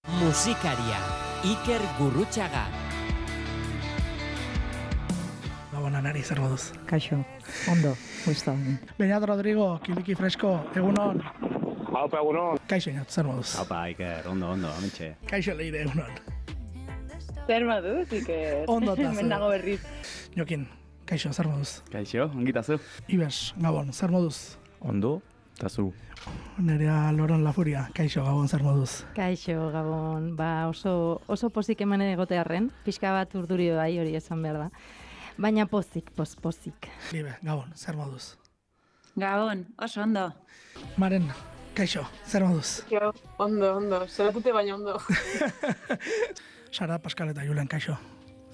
Musikaria, Iker Gurrutxaga. Gabon, Anari, zer moduz? Kaixo, ondo, gusta. Beñat Rodrigo, kiliki fresko, egunon. Haupa, egunon. Kaixo, Beñat, zer moduz? Haupa, Iker, ondo, amentxe. Kaixo, Leire, egunon. Zer moduz, Iker? Ondo eta Hemen nago berriz. Jokin, kaixo, zer moduz? Kaixo, ongitazu? Ibes, Gabon, zer moduz? Ondo, eta zu? Nerea Loron Lafuria, kaixo, Gabon, zer moduz? Kaixo, Gabon, oso pozik hemen egotearren, pixka bat urdurio bai hori esan behar da. Baina pozik. Libe, Gabon, zer moduz? Gabon, oso ondo. Maren, kaixo, zer moduz? Jo, ondo, zeratute baina ondo. Sara, Pascal eta Julen, kaixo,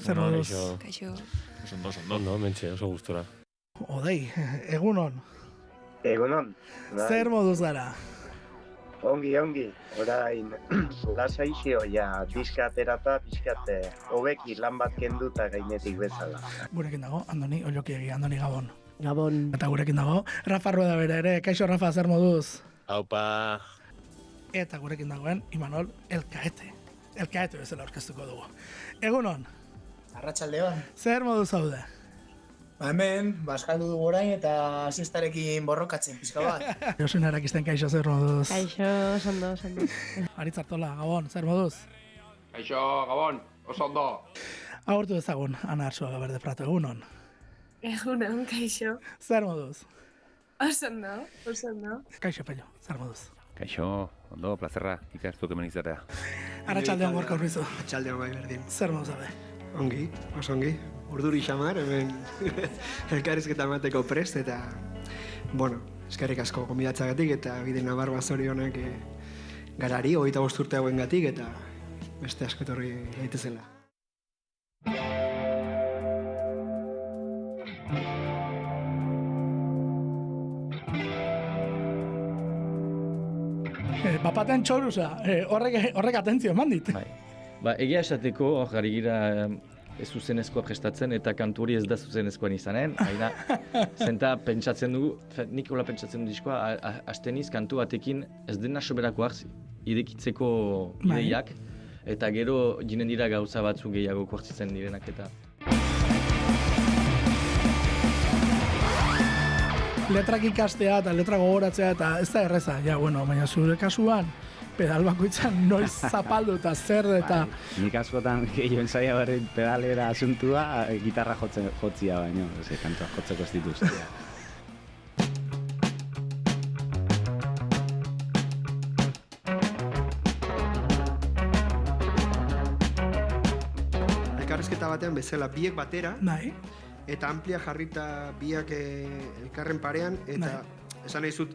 zer moduz? Kaixo. Ondo, mentxe, oso gustora. Odei, egunon, Egunon. zer moduz gara? Ongi, orain, lasaixio, ja, diska aterata, pixkate, hobeki lan bat kenduta gainetik bezala. Gurekin dago, Andoni, Ollokiegi, Andoni Gabon. Gabon. Eta gurekin dago, Rafa Rueda bere ere, kaixo Rafa, zer moduz? Haupa. Eta gurekin dagoen, Imanol Elkaete. Elkaete bezala aurkeztuko dugu. Egunon, Arratsaldeon. zer moduz zaude? Hemen, baskaldu dugu orain eta asistarekin borrokatzen pizka bat. Josin erakizten kaixo zer moduz? Kaixo, ondo. Aritz Artola, Gabon, zer moduz? Kaixo, Gabon, oso ondo. Agurtu ezagun, Ana Arzuaga Berde Prato, egunon. Egunon, kaixo. Zer moduz? Oso ondo. Kaixo Pello, zer moduz? Kaixo, ondo, plazerra, Iker, zuk hemen izatea. Arratsaldeon gorka urbizu, Arratsaldeon bai berdin. zer moduz zaude? Ongi, oso ongi. Urduri xamar, hemen elkarrizketa emateko prest eta, bueno, eskerrik asko gonbidatzagatik eta bide nabar bazorionak garari, 25 urte hauengatik eta beste asko etorri daitezela. Bapaten txoruza, horrek atentzio eman dit. Bai. Ba, egia esateko, hori gira ez zuzenezkoa prestatzen eta kantu hori ez da zuzenezkoan izanen, baina zenta pentsatzen dugu, nik hola pentsatzen du diskoa, asteniz kantu batekin ez dena soberako hartzi, irekitzeko ideiak, eta gero jinen dira gauza batzu gehiago kuartzitzen direnak eta. Letrak ikastea eta letra gogoratzea eta ez da erreza, ja, bueno, baina zure kasuan, pedal bakoitzan noiz zapaldu eta zer eta... Nik askotan gehioen zaila berri pedalera asuntua, gitarra jotzia baino, kantua jotzeko ez dituz. Elkarrizketa batean bezala biek batera, Nahi, eta amplia jarrita biak elkarren parean, eta esan nahi zut,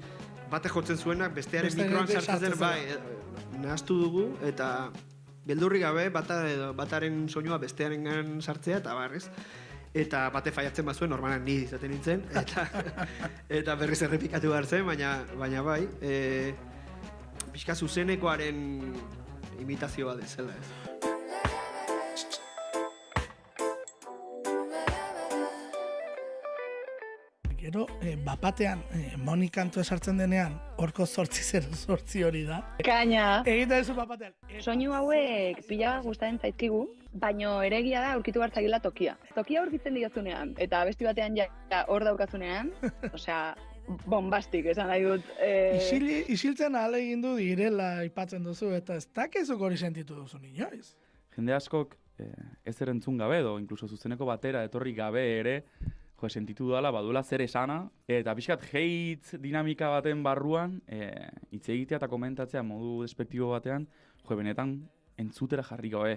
bate jotzen zuenak bestearen mikroan sartzen bai, nahaztu dugu, eta beldurri gabe bataren soinua bestearengan sartzea, eta barrez, eta bate faiatzen bazuen, normalan ni izaten nintzen, eta berriz errepikatu behar zen, baina bai, pixka zuzenekoaren imitazio bat ezela ez. gero, bapatean, Moni kantu esartzen denean, horko 808 hori da. Kaina. Egiten duzu bapatean. Soinu hauek pila gustatzen zaizkigu, baino eregia da aurkitu hartzakila tokia. Tokia aurkitzen diozunean, eta besti batean ja hor daukazunean, osea, bombastik, esan nahi dut. Isiltzen ahalegin du direla aipatzen duzu, eta ez dakezuk hori sentitu duzu inoiz. Jende askok ez erantzun gabe edo, inkluso zuzeneko batera etorri gabe ere, sentitu dala, badula zer esana, eta pixkat hate dinamika baten barruan, hitz egitea eta komentatzea modu despektibo batean, benetan entzutera jarri gabe.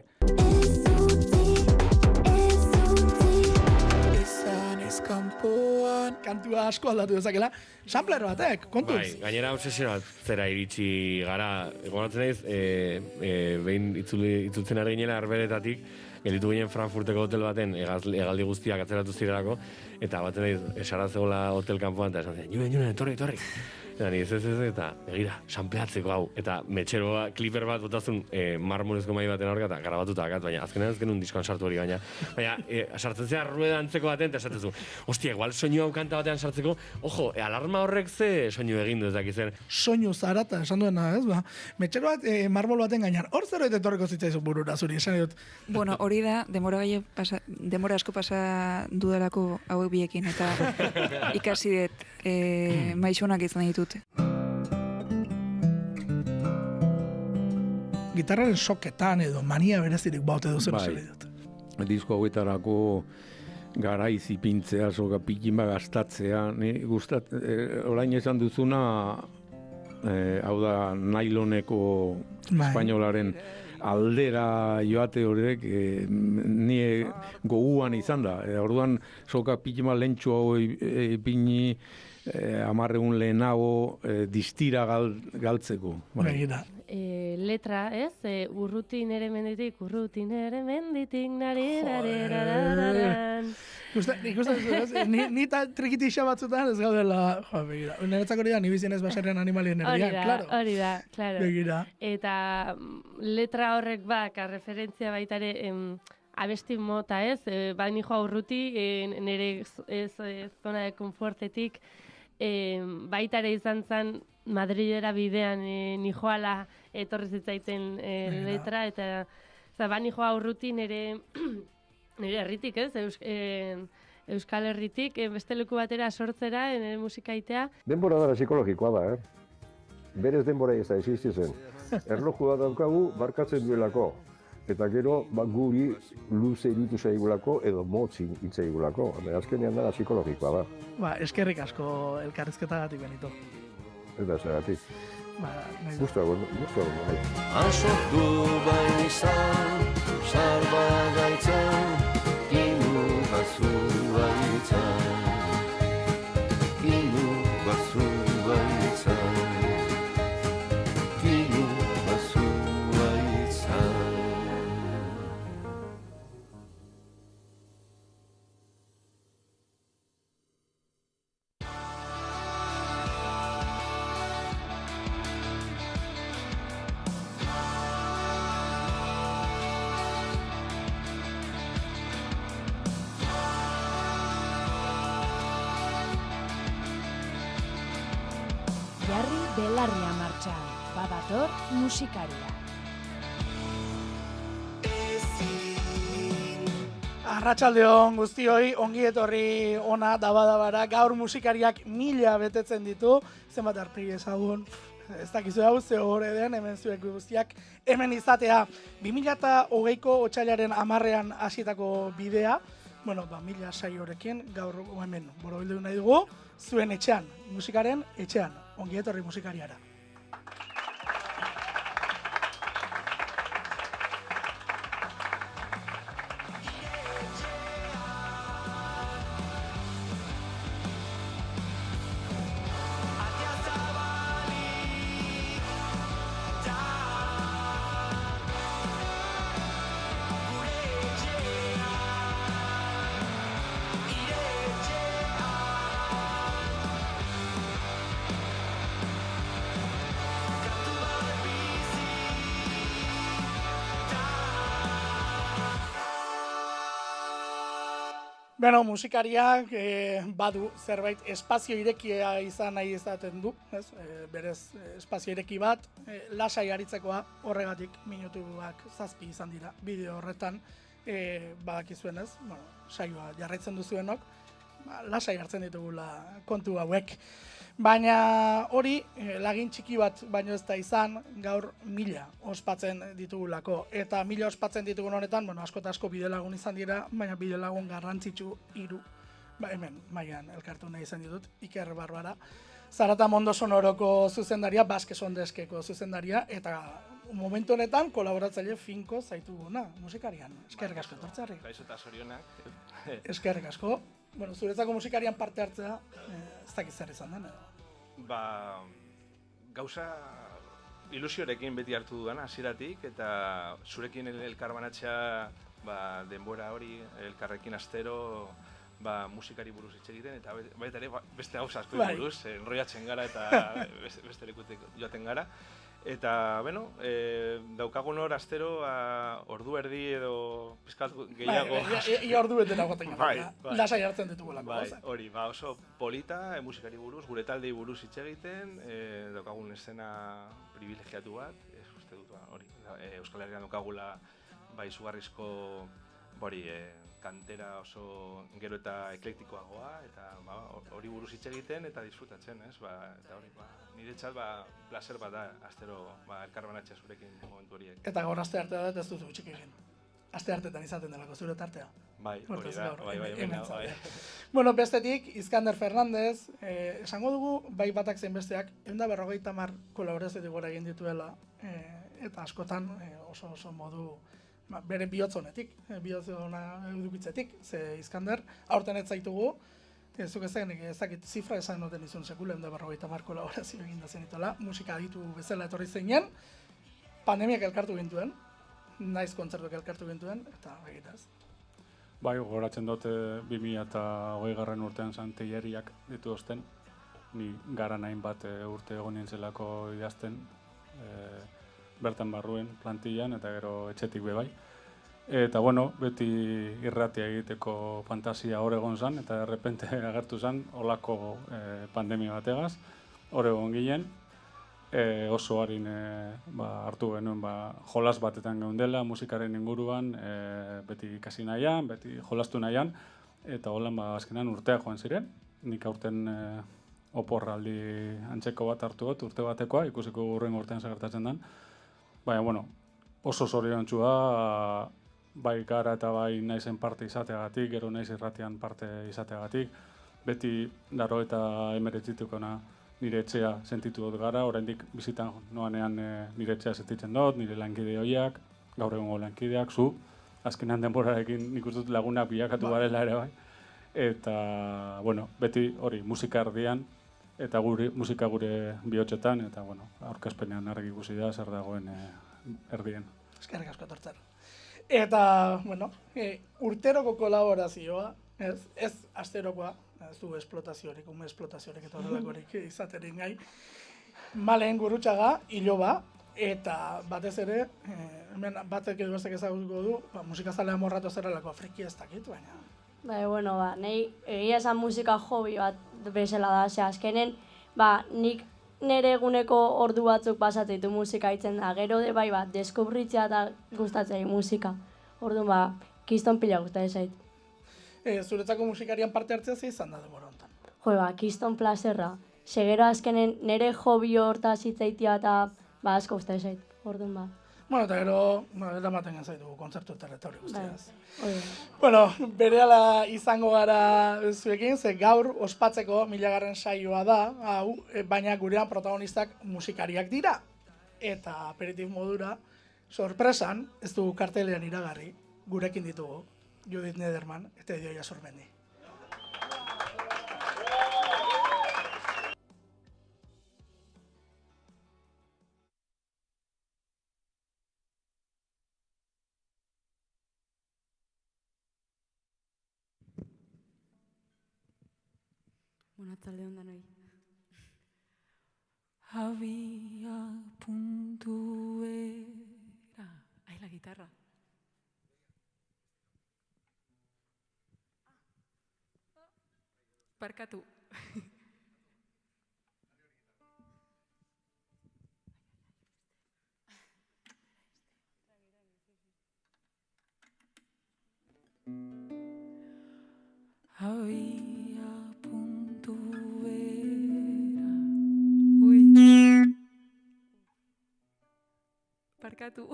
Kantua asko aldatu dezakela, sampler batek, kontuz? Bai, gainera obsesio bat zera iritsi gara, egonatzen naiz, behin itzultzen ari ginela Arbeeretatik, gelditu ginen Frankfurteko hotel baten hegaldi guztiak atzeratu zirelako, eta baten naiz esara zegoela hotel kanpoan, eta esan zen, Julen, etorri. Eta ni ez, eta egira, sanpleatzeko hau, eta metxeroa, kliper bat botazun marmolezko mai baten aurka, eta garabatuta akat, baina azkenean ez genuen diskoan sartu hori, baina sartzen zea rueda antzeko baten, eta esatezu, ostia, igual soinu hau kanta batean sartzeko, ojo, alarma horrek ze soinu egin du ez dakizen. Soinu zarata, esan duena, ez, ba, metxero bat marmol baten gainean, hor zerbait etorriko zitzaizu burura, zuri, esan dut. Bueno, hori da, demora asko pasa dudalako hauek biekin, eta ikasi dut maixonak izan ditut. Gitarraren soketan edo mania berezirik baute duzen esela dut. Disko hauetarako garaiz ipintzea, soka pikima gastatzea, ni gustat, orain esan duzuna, hau da nailoneko espainolaren aldera joate horrek ni goguan izan da. Orduan soka pikima lentsu hau ipini 10 lehenago distira galtzeko. Letra, ez? Urruti nere menditik, narirariraran. Ni trikitixa batzutan ez gaudela, begira. Niretzak hori da, ni bizienez baserrean animalien erdian, klaro. Hori da, klaro. Begira. Eta letra horrek referentzia baitare abesti mota, ez? Bani joa urruti, nire zona de konfortetik, baitare izan zen Madridera bidean nijoala etorri zitzaiten letra, eta bani joa urruti nire herritik, ez? Euskal Herritik, beste leku batera sortzera, nire musikaitea. Denbora dara psikologikoa da, Berez denbora ez da existitzen. Erlojua daukagu barkatzen duelako. Eta gero, guri luze iritu zaigulako edo motzi itzaigulako. Azkenean dara psikologikoa da. Eskerrik asko elkarrizketagatik Benito. Eta zeratik. Gustago. Asortu bai izan, sarba gaitzan, inu bazu baitzan. Inu bazu baitzan. Inu bazu baitzan. Jarri belarria martxan, badator musikaria. Arratsaldeon guztioi, ongi etorri ona dabadabara, gaur musikariak 1000 betetzen ditu, zenbat arpegi ezagun, ez dakizu hau ze hore den, hemen zuek guztiak, hemen izatea 2020ko otsailaren 10ean hasitako bidea, 1000 saiorekin, gaur hemen borobildu nahi dugu, zuen etxean, musikaren etxean, ongi etorri musikariara. Musikariak badu zerbait espazio irekia izan nahi izaten du, berez espazio ireki bat, lasai aritzekoa, horregatik minutuak 7 izan dira bideo horretan, badakizuen ez, saioa jarraitzen duzuenok, lasai hartzen ditugula kontu hauek. Baina hori lagin txiki bat baino ez da izan, gaur 1000 ospatzen ditugulako. Eta 1000 ospatzen ditugun honetan, asko eta asko bidelagun izan dira, baina bidelagun garrantzitsu 3. Hemen, mailan elkartu nahi izan ditut, Iker Barbara, Zarata Mondo Sonoroko zuzendaria, Baske Sondeskeko zuzendaria, eta momentu honetan kolaboratzaile finko zaituguna musikarian. Eskerrik asko etortzeari. Kaixo eta zorionak. Eskerrik asko. Zuretzako musikarian parte hartzea, ez dakit zer izan den, Gauza ilusiorekin beti hartu dudana hasieratik, eta zurekin elkarbanatzea denbora hori elkarrekin astero musikari buruz hitz egiten, eta baita ere beste gauza askoei buruz, enrollatzen gara eta beste lekutik joaten gara. Eta, bueno, daukagun hor astero ordu erdi edo pizkat gehiago. Ia ordu betera goten gara, lasai hartzen ditugulako. Hori, oso polita, musikari buruz, gure taldei buruz hitz egiten, daukagun eszena privilegiatu bat, uste dut, hori, Euskal Herrian daukagula izugarrizko kantera oso gero eta eklektikoagoa, eta hori buruz hitz egiten eta disfrutatzen, ez? Eta hori, niretzat, placer bat da, astero elkarbanatzea zurekin momentu horiek. Eta gaur aste artea da, ez duzu utxik egin. Aste artetan izaten delako zure tartea. Bai, hori da, bai. Bueno, bestetik, Iskander Fernandez, esango dugu, bai batak zein besteak, 150 kolaboraziotik gora egin dituela, eta askotan oso modu bere bihotzonetik, bihotzona edukitzetik, ze Iskander, aurten ez zaitugu, zuk ezakit zifra esan noten izun sekula, 150 kolaborazio egin da zenitola, musika aditu bezala etorri zeinen, pandemiak elkartu gintuen, naiz kontzertuak elkartu gintuen, eta begitaz. Bai, gogoratzen dute 2020 urtean zan teileriak ditu osten, ni gara nahin bat urte egon nintzelako idazten, bertan barruen plantillan eta gero etxetik bebai. Eta bueno, beti irratia egiteko fantasia hor egon zan, eta errepente agertu zan, olako pandemia bategaz, hor egon ginen, oso harin hartu genuen jolas batetan geundela, musikaren inguruan, beti ikasi nahian, beti jolastu nahian, eta holan azkenan urtea joan ziren. Nik aurten oporraldi antzeko bat hartu dut, urte batekoa, ikusiko hurrengo urtean zagertatzen den. Baina, bueno, oso zoriontsua, bai gara eta bai naizen parte izateagatik, gero naiz irratian parte izateagatik, beti 89 nire etxea sentitu dut gara, oraindik bizitan noanean nire etxea sentitzen dut, nire lankide horiak, gaur egongo lankideak, zu, azkenean denborarekin nik uste dut lagunak bilakatu garela ere bai. Eta, bueno, beti hori musika erdian, eta musika gure bihotzetan, eta, bueno, aurkezpenean argi ikusi da zer dagoen erdien. Eskerrik asko etortzen. Eta, bueno, urteroko kolaborazioa, ez asterokoa, ez du esplotaziorik, esplotaziorik eta horrelakorik izaterin gai. Malen Gurrutxaga, Iloba, eta batez ere, hemen batek edo bestek ezagutuko du, musikazalea morratu zerrelako friki ez dakit, baina... Bueno, nahi egia esan musika hobi bat bezala da, azkenen, nik nire eguneko ordu batzuk pasatzen ditu musika itzen da, gero de bai bat, deskubritzea eta gustatzea musika. Orduan, kiston pila gustatzen zait. Zuretzako musikarian parte hartzea ze izan da denbora honetan? Kiston plazerra. Segero azkenen nire hobi hortaz hitzaitia eta asko gustatzen zait. Orduan, Bueno, eta gero, eramaten genzaitu kontzertu eta hori guztiaz. Bueno, berehala izango gara zuekin, ze gaur ospatzeko 1000. saioa da, hau, baina gurean protagonistak musikariak dira. Eta aperitif modura, sorpresan, ez dugu kartelean iragarri, gurekin ditugu, Judith Nederman eta Idoia Sormendi. Buenatzalde hon danoi. Había puntuera. Ai, la guitarra. Barkatu. Había puntuera. Ui. Barkatu.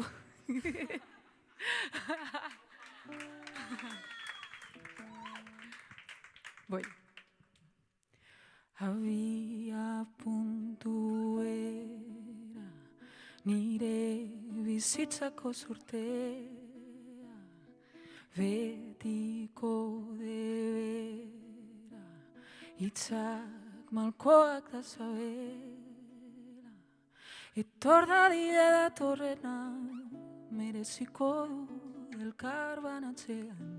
Voy. Había puntuera nire bizitzako zurtea betiko debera hitzak malkoak da zabera etor dadide datorrena mereziko du elkar banatzean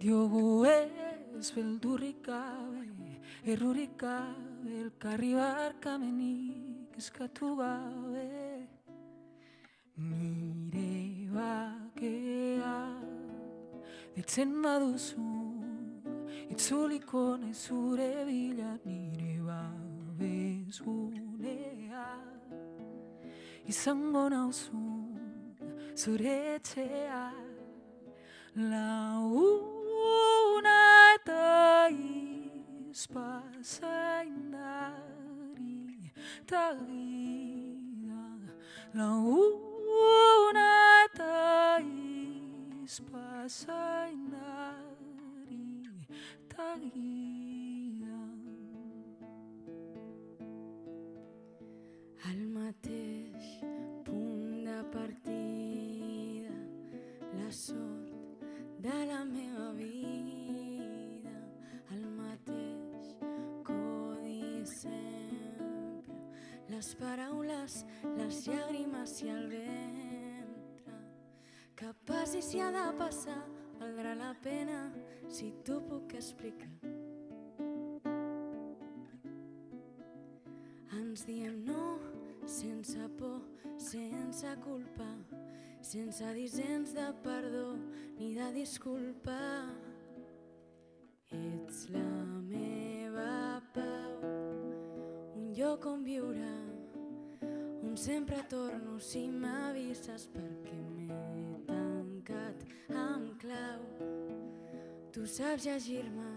diogu ez beldurrik gabe, errurik gabe, elkarri barkamenik eskatu gabe. Nire bakea deitzen baduzu, itzuliko naiz zure bila, nire babesgunea izango nauzu zure etxea. Launa eta izpazaindari tagida, launa eta izpazaindari tagida. Al mateix punt de partida, la sort de la meva vida, el mateix codi sempre, les paraules, les llàgrimes i el ventre, que passi si ha de passar, valdrà la pena si t'ho puc explicar. Ens diem no sense por, sense culpa, sense dissens de perdó ni de disculpa. Ets la meva pau, un lloc on viure, on sempre torno si m'avises, perquè m'he tancat amb clau. Tu saps llegir-me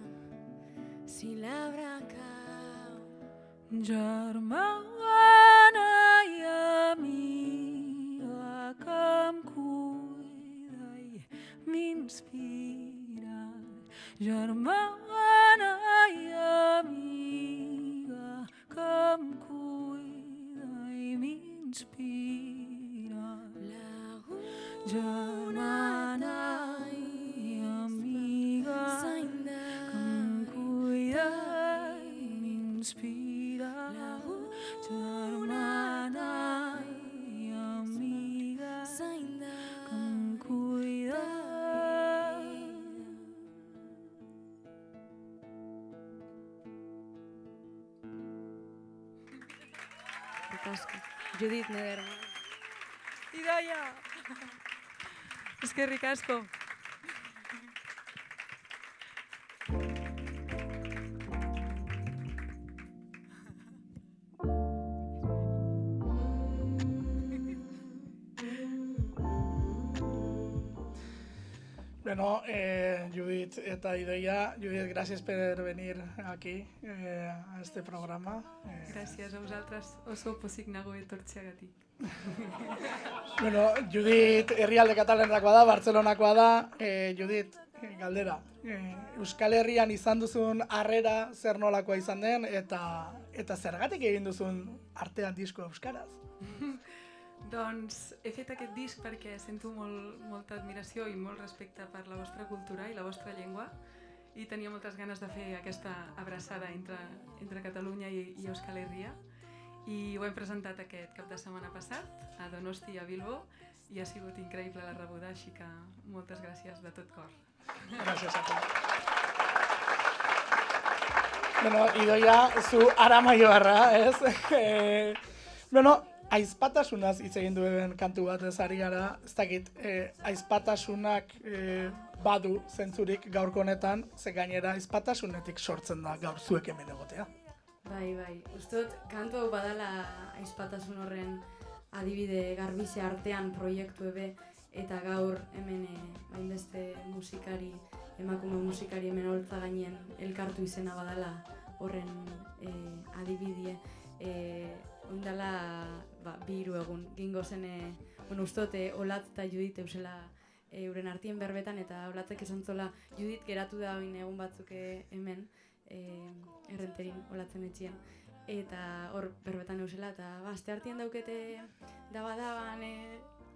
si l'arbre cau. Germana i amiga que em cuida i m'inspira. Germana i amiga que em cuida i m'inspira. Germana i amiga que em cuida i m'inspira. Germana i amiga que em cuida. Judit Nederman. Idoia! Eskerrik asko. Bueno, Judit eta Idoia, Judit, gracias por venir aquí a este programa. Gràcies a vosaltres, oso pozik nago etortzeagatik. Bueno, Judit herrialde katalanerakoa da, Bartzelonakoa da. Judit, galdera, Euskal Herrian izan duzun harrera zer nolakoa izan den, eta zergatik egin duzun artean disko euskaraz? Doncs he fet aquest disc perquè sento molta admiració i molt respecte per la vostra cultura i la vostra llengua, i tenia moltes ganes de fer aquesta abraçada entre Catalunya i Euskal Herria, i ho hem presentat aquest cap de setmana passat a Donosti i a Bilbo, i ha sigut increïble la rebuda, així que moltes gràcies de tot cor. Gràcies a tu. Bueno, Idoia, zu aramaioarra, ez? Bueno, aizpatasunaz hitz egin duen kantu bat ez ari gara, ez dakit, aizpatasunak badu zentzurik gaurko honetan, ze gainera aizpatasunetik sortzen da gaur zuek hemen egotea. Bai, ustot, kantu hau badala aizpatasun horren adibide garbize artean proiektu ebe, eta gaur hemen hainbeste musikari, emakume musikari hemen holtza gainen elkartu izena badala horren adibide. Ondala, 2 egun, gingo zen, ustot, Olatz eta Judit eusela euren artien berbetan, eta Olatzek esan zola, Judit geratu da oin egun batzuk hemen, errenterin Olatzen etxien, eta hor berbetan eusela, eta aste artien daukete dabadaban,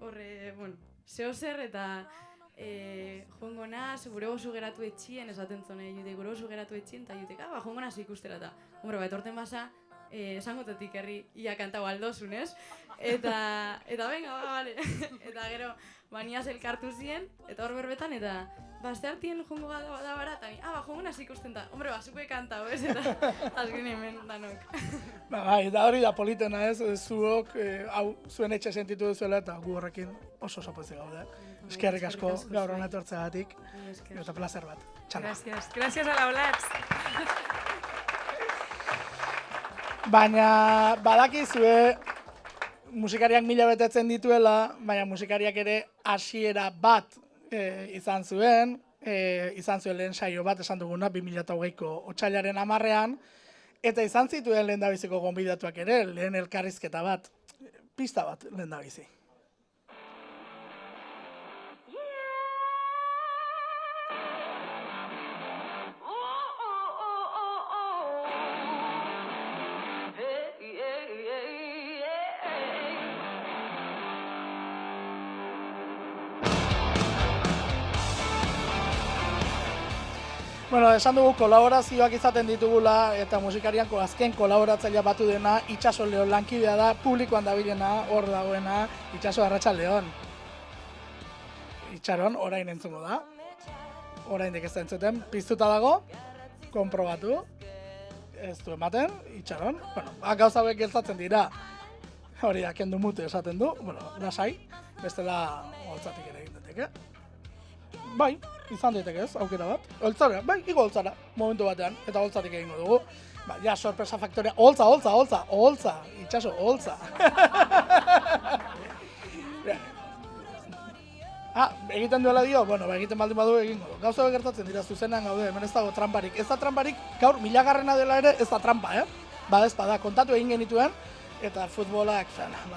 horre, zeo zer, eta joango naz, gure gozu geratu etxien, esaten zone, Judit, gure gozu geratu etxien, eta Judik, joango naz ikustera, eta, etorten basa, esangotetik herri ia kantau aldozun, ez? Eta venga, bale. Eta gero, baniaz elkartu ziren, eta hor berbetan, eta Basteartien jongo da bara, eta jongo nazi ikusten da. Hombre, zuke kanta, ez? Eta azken hemen danok. Bai, da hori da politena ez, zuok, hau, zuen etxe sentitu duzuela eta gu horrekin oso pozik gaude. Eskerrik asko gaur hona etortzeagatik, eta placer bat. Txalo. Gracias a la Olatz. Baina badakizue musikariak mila betetzen dituela, baina musikariak ere hasiera bat izan zuen lehen saio bat esan duguna 2008ko otsailaren 10ean, eta izan zituen lehendabiziko gonbidatuak ere, lehen elkarrizketa bat, pista bat lehendabizi. Bueno, esan dugu kolaborazioak izaten ditugula eta musikarianko azken kolaboratzailea batu dena Itxaso Leon lankidea da, publikoan dabilena, hor dagoena, Itxaso Arratsaldeon. Itxaron, orain entzungo da. Oraindik ez da entzuten, piztuta dago, konprobatu. Ez du ematen, Itxaron. Bueno, gauza hauek geltzatzen dira. Hori da, kendu mute esaten du. Bueno, lasai, bestela holtzatik ere egin dateke. Bai, izan daiteke ez, aukera bat. Holtzara, bai, igo holtzara, momentu batean, eta holtzatik egingo dugu. Ba, ja, sorpresa faktoria, holtza, Itxaso, holtza. Egiten duela dio, bueno, ba, egiten baldin badu egingo du. Gauza gertatzen dira zuzenean gaude, hemen ez dago tramparik. Ez da tramparik, gaur, 1000garrena dela ere, ez da trampa, Ba, ez bada, kontatu egin genituen, eta futbolak,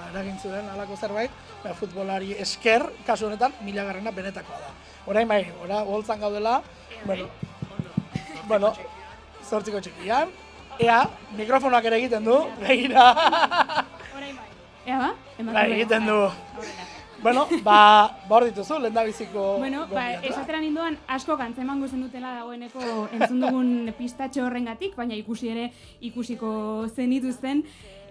eragin zuen alako zerbait, futbolari esker, kasu honetan, 1000garrena benetakoa da. Orain bai, holtzan gaudela, bueno, zortziko txikian, ea, mikrofonoak ere egiten du, begira. Orain bai. Ea ba? Bai, egiten du. Bueno, ba hor dituzu, lehendabiziko... Bueno, esatera ninduan asko gantzemango zen dutela dagoeneko entzun dugun pistatxo horrengatik, baina ikusiko zenituzten,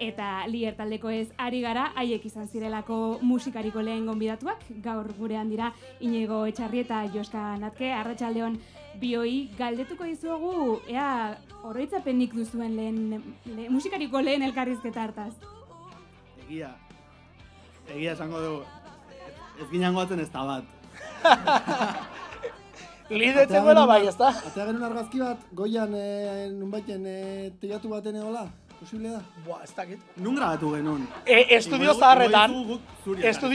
eta Lier taldeko ez ari gara, haiek izan zirelako musikariko lehen gonbidatuak, gaur gurean dira Inigo Etxarri eta Joska Natke, Arratsaldeon bioi, galdetuko dizuegu, ea oroitzapenik duzuen musikariko lehen elkarrizketa hartaz. Egia esango dugu, ez ginango atzen ez da bat. Lidetzen goela bai, ez da? Atea genuen argazki bat, goian nunbaiten teilatu baten edola, posible da? Buah, ez dakit. Nun grabatu genuen? Estudio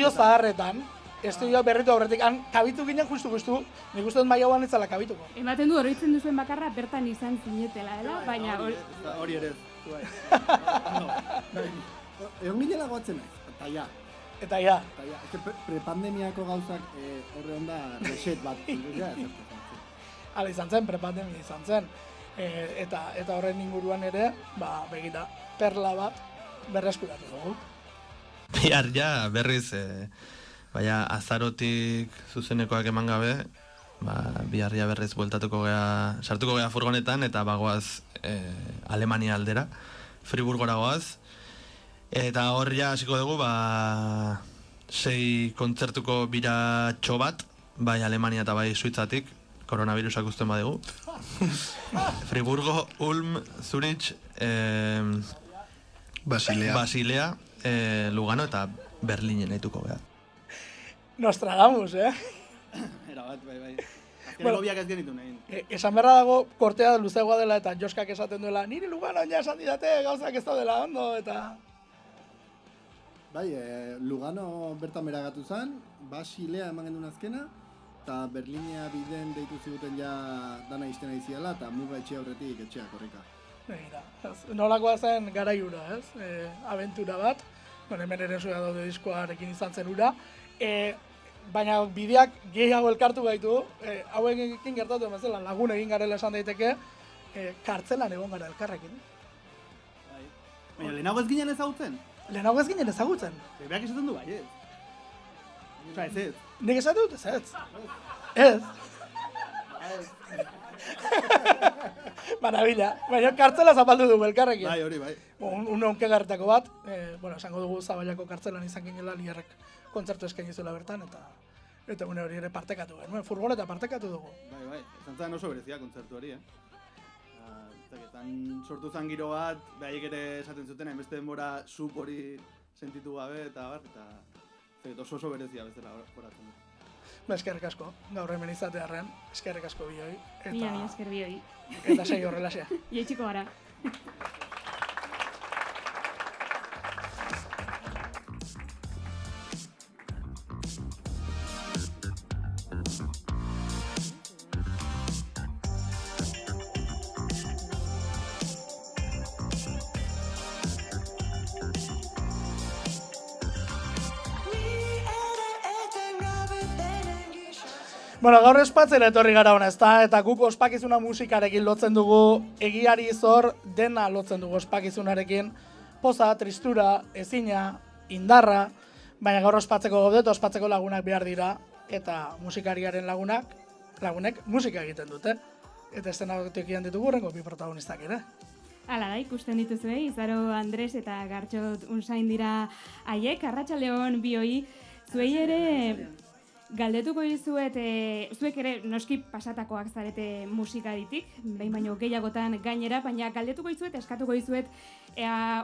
zaharretan, estudioak berritu aurretik, kabitu ginen justu, nik uste dut maiauan ez zala kabituko. Ematen du oroitzen duzuen bakarra bertan izan zinetela, baina... Hori ere, egon ginela goatzen naiz, eta ja. Eta ja. Prepandemiako gauzak horre onda reset bat. Hala izan zen, prepandemia izan zen. Eta horren inguruan ere, begita, perla bat berreskuratu dugu. Bihar ja, berriz, azarotik zuzenekoak eman gabe, bihar ja berriz bueltatuko gea, sartuko gea furgonetan, eta bagoaz Alemania aldera, Friburgora goaz. Eta hor ja hasiko dugu, 6 kontzertuko biratxo bat, bai Alemania eta bai Suitzatik, koronavirusak uzten badugu. Friburgo, Ulm, Zurich, Basilea, Lugano eta Berlinen nahituko beha. Nostradamus, Erabat, bai. Azkeneko biak ez genitu nahin. Esan berra dago, kortea luzegoa dela eta Joskak esaten duela, niri Lugano ja esan didate gauzak ez da dela ondo, eta... Bai, Lugano bertan beragatu zen, Basilea eman gendun azkena, eta Berlinea biden deitu ziguten ja dana izten aiziala, eta muga etxe aurretik etxea korrika. Begira, nolakoa zen garaiura, ez? Aventura bat, hemen ere zuea daude diskoarekin izan zen ura, baina bideak gehiago elkartu gaitu, hauekin gertatu emazela, lagun egin garela esan daiteke, kartzelan egon gara elkarrekin. Baina lehenago ez ginen ezagutzen? Lehenago ez ginen ezagutzen. Berak esaten du bai, ez? Osa, ez. Nik esatu dut ez. Ez. Marabila. Baina kartzela zapaldu dugu elkarrekin. Bai, hori, bai. Un onkegarretako bat, esango dugu Zaballako kartzelan izan ginela, Lierrek kontzertu eskaini zuela bertan, Eta une hori ere partekatu genuen, furgoneta partekatu dugu. Bai, zantzaren oso berezia kontzertu hori, Zaketan sortu zan giro bat, behaiek ere esaten zuten, hainbeste denbora sup hori sentitu gabe, eta oso berezia bezala horatzen du. Eskerrik asko, gaur hemen izatearren, eskerrik asko bioi. Mila esker bioi. Eta sei horrelaxea. Jaitsiko gara. Bueno, gaur espatzera etorri gara hona, ezta? Eta guk ospakizuna musikarekin lotzen dugu, egiari zor dena lotzen dugu ospakizunarekin. Poza, tristura, ezina, indarra, baina gaur ospatzeko gaude eta ospatzeko lagunak behar dira. Eta musikariaren lagunek musika egiten dute. Eta eszenatokian ditugu rengo bi protagonistak ere. Hala da, ikusten dituzue, Izaro Andres eta Gartxot Unzain dira haiek, arratsaldeon bioi, zuei ere galdetuko dizuet, zuek ere noski pasatakoak zarete musikaritik, behin baino gehiagotan gainera, baina galdetuko dizuet, eskatuko dizuet,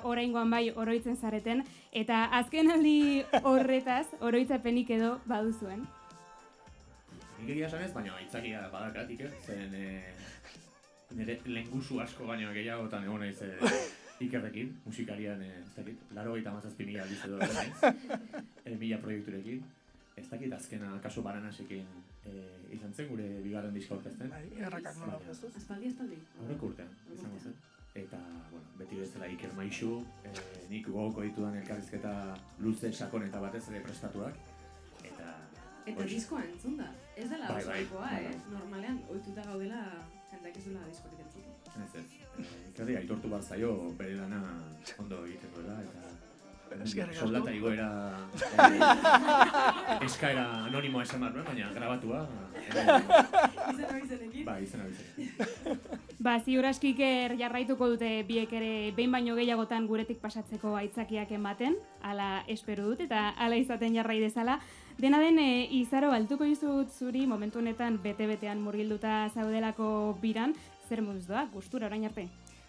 oraingoan bai oroitzen zareten, eta azkenaldi horretaz, oroitzapenik edo baduzuen. Nik egia esan ez, baina aitzakia badakatik, zen nire lengusu asko baino gehiagotan egon naiz Ikerrekin, musikarian, ez dakit, 97.000 aldiz edo naiz, 1000 proiekturekin. Ez dakit azkena kaso Baranasekin izan zen gure bigarren diska aurkezten. Errakak nola aurkeztuz. Aspaldi? Aurreko urtean, izango zen. Eta, beti bezala Iker Maixu, nik gogoko ditudan elkarrizketa luze sakon eta batez ere prestatuak. Eta diskoa entzun da. Ez dela osoikoa, normalean, ohituta gaudela jendak ez duela diskorik entzuten. Ez. Ikerri aitortu behar zaio bere lana ondo egiten duela eta soldata igoera eskaera anonimoa esan bat, baina grabatua. Izena bizenekin. Ziur aski Iker jarraituko dute biek ere behin baino gehiagotan guretik pasatzeko aitzakiak ematen, hala espero dut eta hala izaten jarrai dezala. Dena den, Izaro, altuko dizut zuri momentu honetan bete-betean murgilduta zaudelako biran, zer moduz doa, gustura orain arte?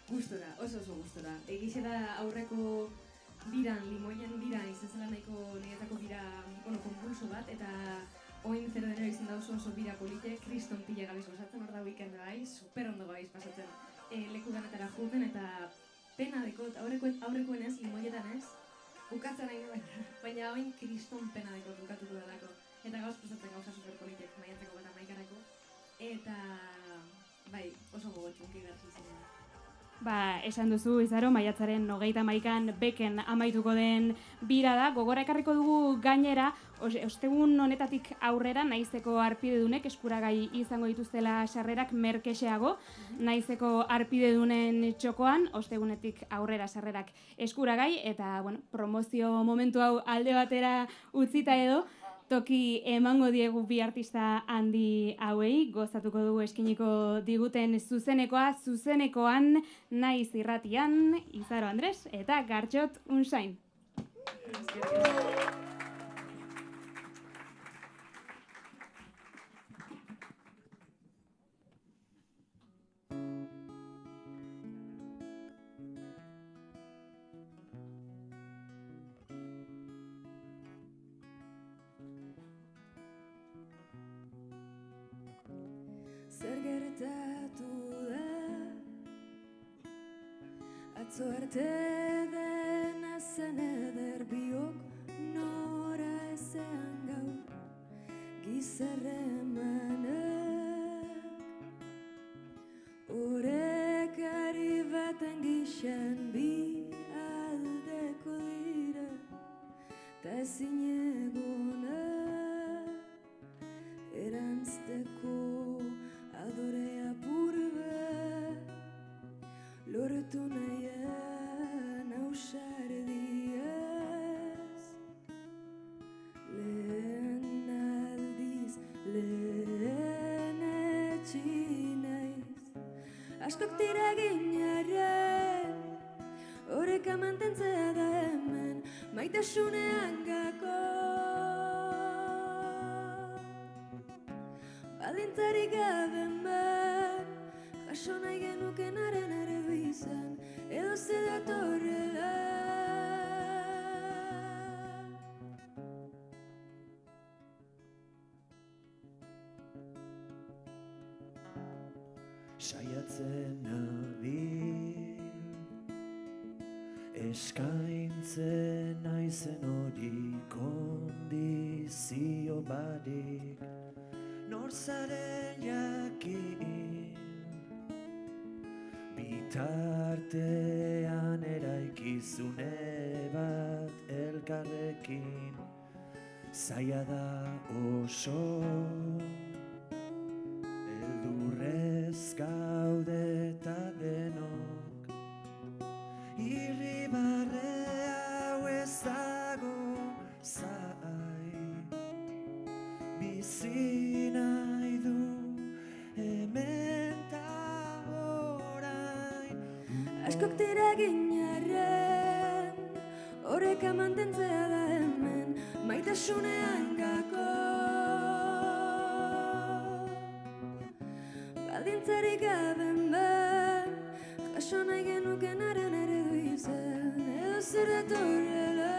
Gustura, oso gustura. Egixe da aurreko biran, limoien bira, izan zela nahiko niretako bira, konpulso bat, eta oin 0 denero izan da oso bira polite, kriston pila gabiz gozatzen, hor da weekenda bai, super ondo gabiz pasatzen. Leku ganetara juten, eta pena dekot, aurrekoen ez, limoietan ez, bukatzen nahi baina, baina oin kriston pena dekot bukatuko dalako. Eta gauz pasatzen gauza super politek, maiatzeko eta maikarako, eta bai, oso gogotxunki garzi zen. Esan duzu, Izaro, maiatzaren 31an beken amaituko den bira da. Gogora ekarriko dugu gainera, ostegun honetatik aurrera, naizeko harpidedunek eskuragai izango dituztela sarrerak merkexeago, naizeko harpidedunen txokoan, ostegunetik aurrera sarrerak eskuragai, eta promozio momentu hau alde batera utzita edo, toki emango diegu bi artista handi hauei, gozatuko dugu eskiniko diguten zuzenekoan naiz irratian, Izaro Andres eta Gartxot Unzain. Zer gertatu da atzo arte dena zen eder biok nora ezean gaur gizarremanak orekari baten gixan bi aldeko dira ta ezin egona erantzteko adore apur bat lortu nahian ausardiaz lehen aldiz lehen etxi naiz askok tira ginaren horreka mantentzea da hemen maitasunean gako baldintzarik gaben bat, jaso nahi genukenaren eredu izan, edo zer datorrela. Saiatzen nabil, eskaintzen naizen hori kondizio barik, nor zaren jakin, bitartean eraikizune bat elkarrekin, zaila da oso, beldurrez gaude eta denok, irribarre hau ez dago zai, bizi nahi du hemen ta orain. Askok dira ginarren, horreka mantentzea da hemen, maitasunean gako. Baldintzarik gaben bat, jaso nahi genukenaren eredu izan, edo zer datorrela.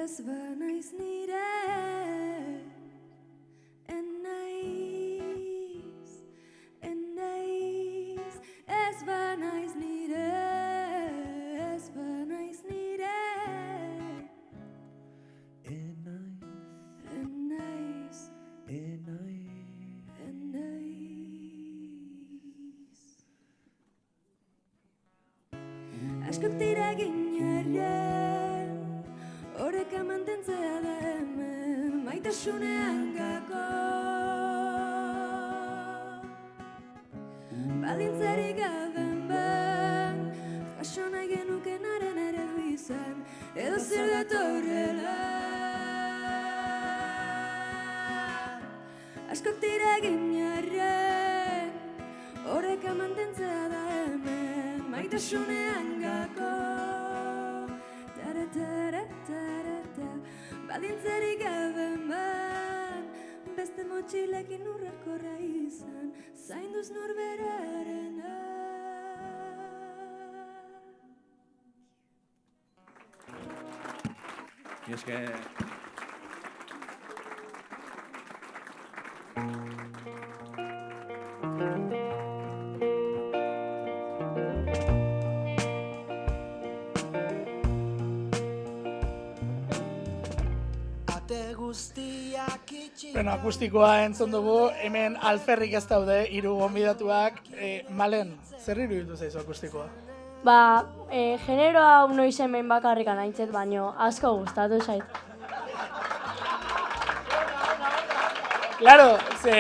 Ez banaiz nire, enaiz, ez banaiz nire, ez banaiz nire, enaiz, enaiz. Askok dira ginarren, horreka mantentzea da hemen, maitasunean gako. Baldintzarik gaben bat, jaso nahi genukenaren eredu izan, edo zer datorrela. Askok dira ginarren, horreka mantentzea da hemen, maitasunean gako. Baldintzarik gaben bat, beste motxilekin urrerkorra izan, zainduz norberarena. Eske... Bueno, akustikoa entzun dugu, hemen alferrik ez daude, hiru gonbidatuak. Malen, zer iruditu zaizu akustikoa? Ba, genero hau noiz hemen bakarrikan aintzet, baino asko gustatu zait. Claro, ze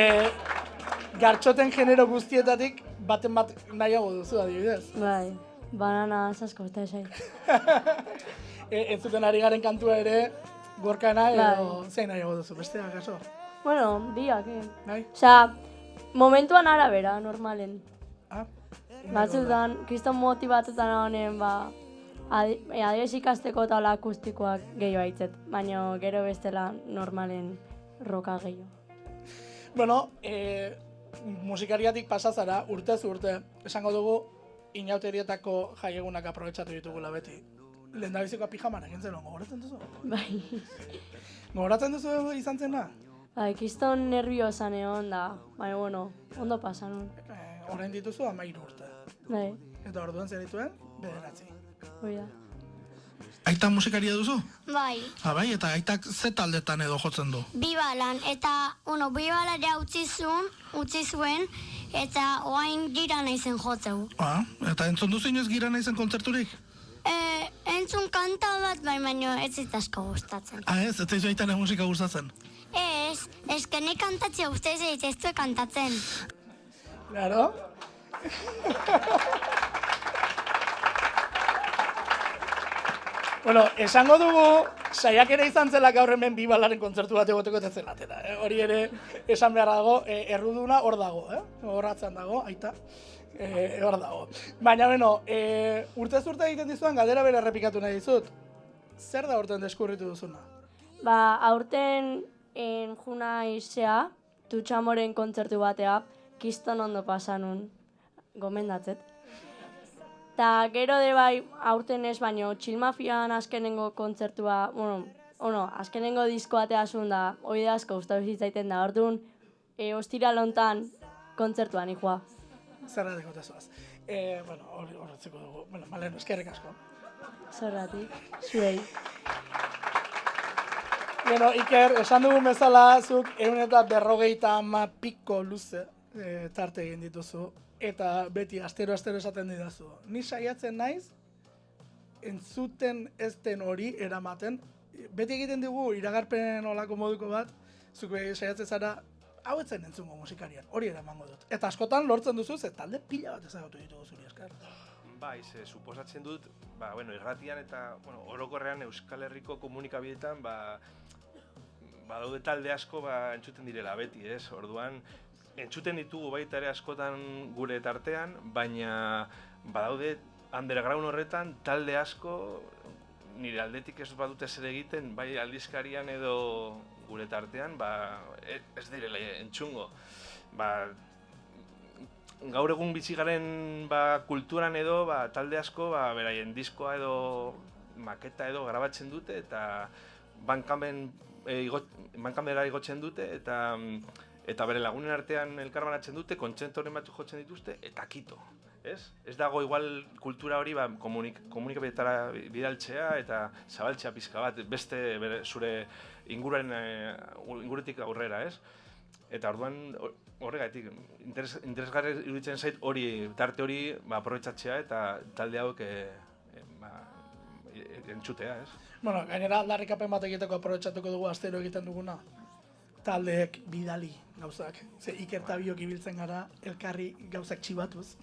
gartxoten genero guztietatik baten bat nahiago duzu adibidez. Bai, banana asko gustatu zait. Entzuten ari garen kantua ere, gorkana edo zein nahiago duzu, bestea, kaso? Bueno, biak, Bai? Osea, momentuan arabera, normalen. Ah? Batzutan, kriston motibatutan honen, ba, adibidez ikasteko eta hola akustikoak gehiago haitzet, baina gero bestela normalen roka gehiago. Bueno, musikariatik pasazara, urtez urte, esango dugu, inauterietako jaiegunak aprobetxatu ditugula beti. Lehendabizikoa pijamana egin zen, gogoratzen duzu? Bai. Gogoratzen duzu izan zena? Bai, kiston nerviosan egon da, baina, bueno, ondo pasa nun. Orain dituzu 13 urte. Bai. Eta orduan zer dituen, 9. Hoi da. Aita musikaria duzu? Bai. Bai, eta aitak ze taldetan edo jotzen du? Bibalan, eta, bibalarea utzi zuen, eta oain gira naizen jotzeu. Eta entzun duzu inoiz gira naizen kontzerturik? Entzun kanta bat, baina ez zit asko gustatzen. Ez zaizu aitaren musika gustatzen? Ez, eskene kantatzea ustez ez du kantatzen. Claro. Bueno, esango dugu, saiak ere izan zela gaur hemen Bibalaren kontzertu bat egoteko ez zelatera. Hori ere esan behar dago, erruduna hor dago, horratzen dago, aita. Hor dago. Baina, bueno, urtez urte egiten dizuan, galdera bere errepikatu nahi dizut. Zer da urten deskurritu duzuna? Aurten juna izea, Tutxamoren kontzertu batea, kiston ondo pasanun, gomendatzet. Ta gero de bai, aurten ez baino, Txilmafian azkenengo kontzertua, azkenengo diskoa teazun da, hori da asko gustatu zitzaiten da, orduan, ostira lontan kontzertuan ikua. Zerratik otezoaz. Horretzeko dugu. Maleno, eskerrik asko. Zerratik, zuei. Iker, esan dugun bezala, zuk 150 piko luze tarte egin dituzu, eta beti astero esaten didazu. Ni saiatzen naiz, entzuten ez den hori eramaten, beti egiten dugu iragarpen olako moduko bat, zuk saiatzen zara, hau etzen entzungo musikarian, hori eramango dut. Eta askotan lortzen duzu, ze talde pila bat ezagutu ditugu zuri esker. Suposatzen dut, irratian eta orokorrean Euskal Herriko komunikabideetan daude talde asko entzuten direla beti, ez? Orduan, entzuten ditugu baita ere askotan gure tartean, baina badaude underground horretan talde asko nire aldetik ez badute zer egiten, bai aldizkarian edo gure tartean, ez direla entzungo. Gaur egun bizi garen kulturan edo talde asko beraien diskoa edo maketa edo grabatzen dute eta bankamera igotzen dute eta bere lagunen artean elkarbanatzen dute, kontzerturen batzuk jotzen dituzte eta kito. Ez dago igual kultura hori komunikabideetara bidaltzea eta zabaltzea pizka bat beste zure ingurutik aurrera, ez? Eta orduan horregatik, interesgarri iruditzen zait tarte hori aprobetxatzea eta talde hauek entzutea, ez? Gainera, aldarrikapen bat egiteko aprobetxatuko dugu astero egiten duguna. Taldeek bidali gauzak. Iker eta biok ibiltzen gara elkarri gauzak txibatuz.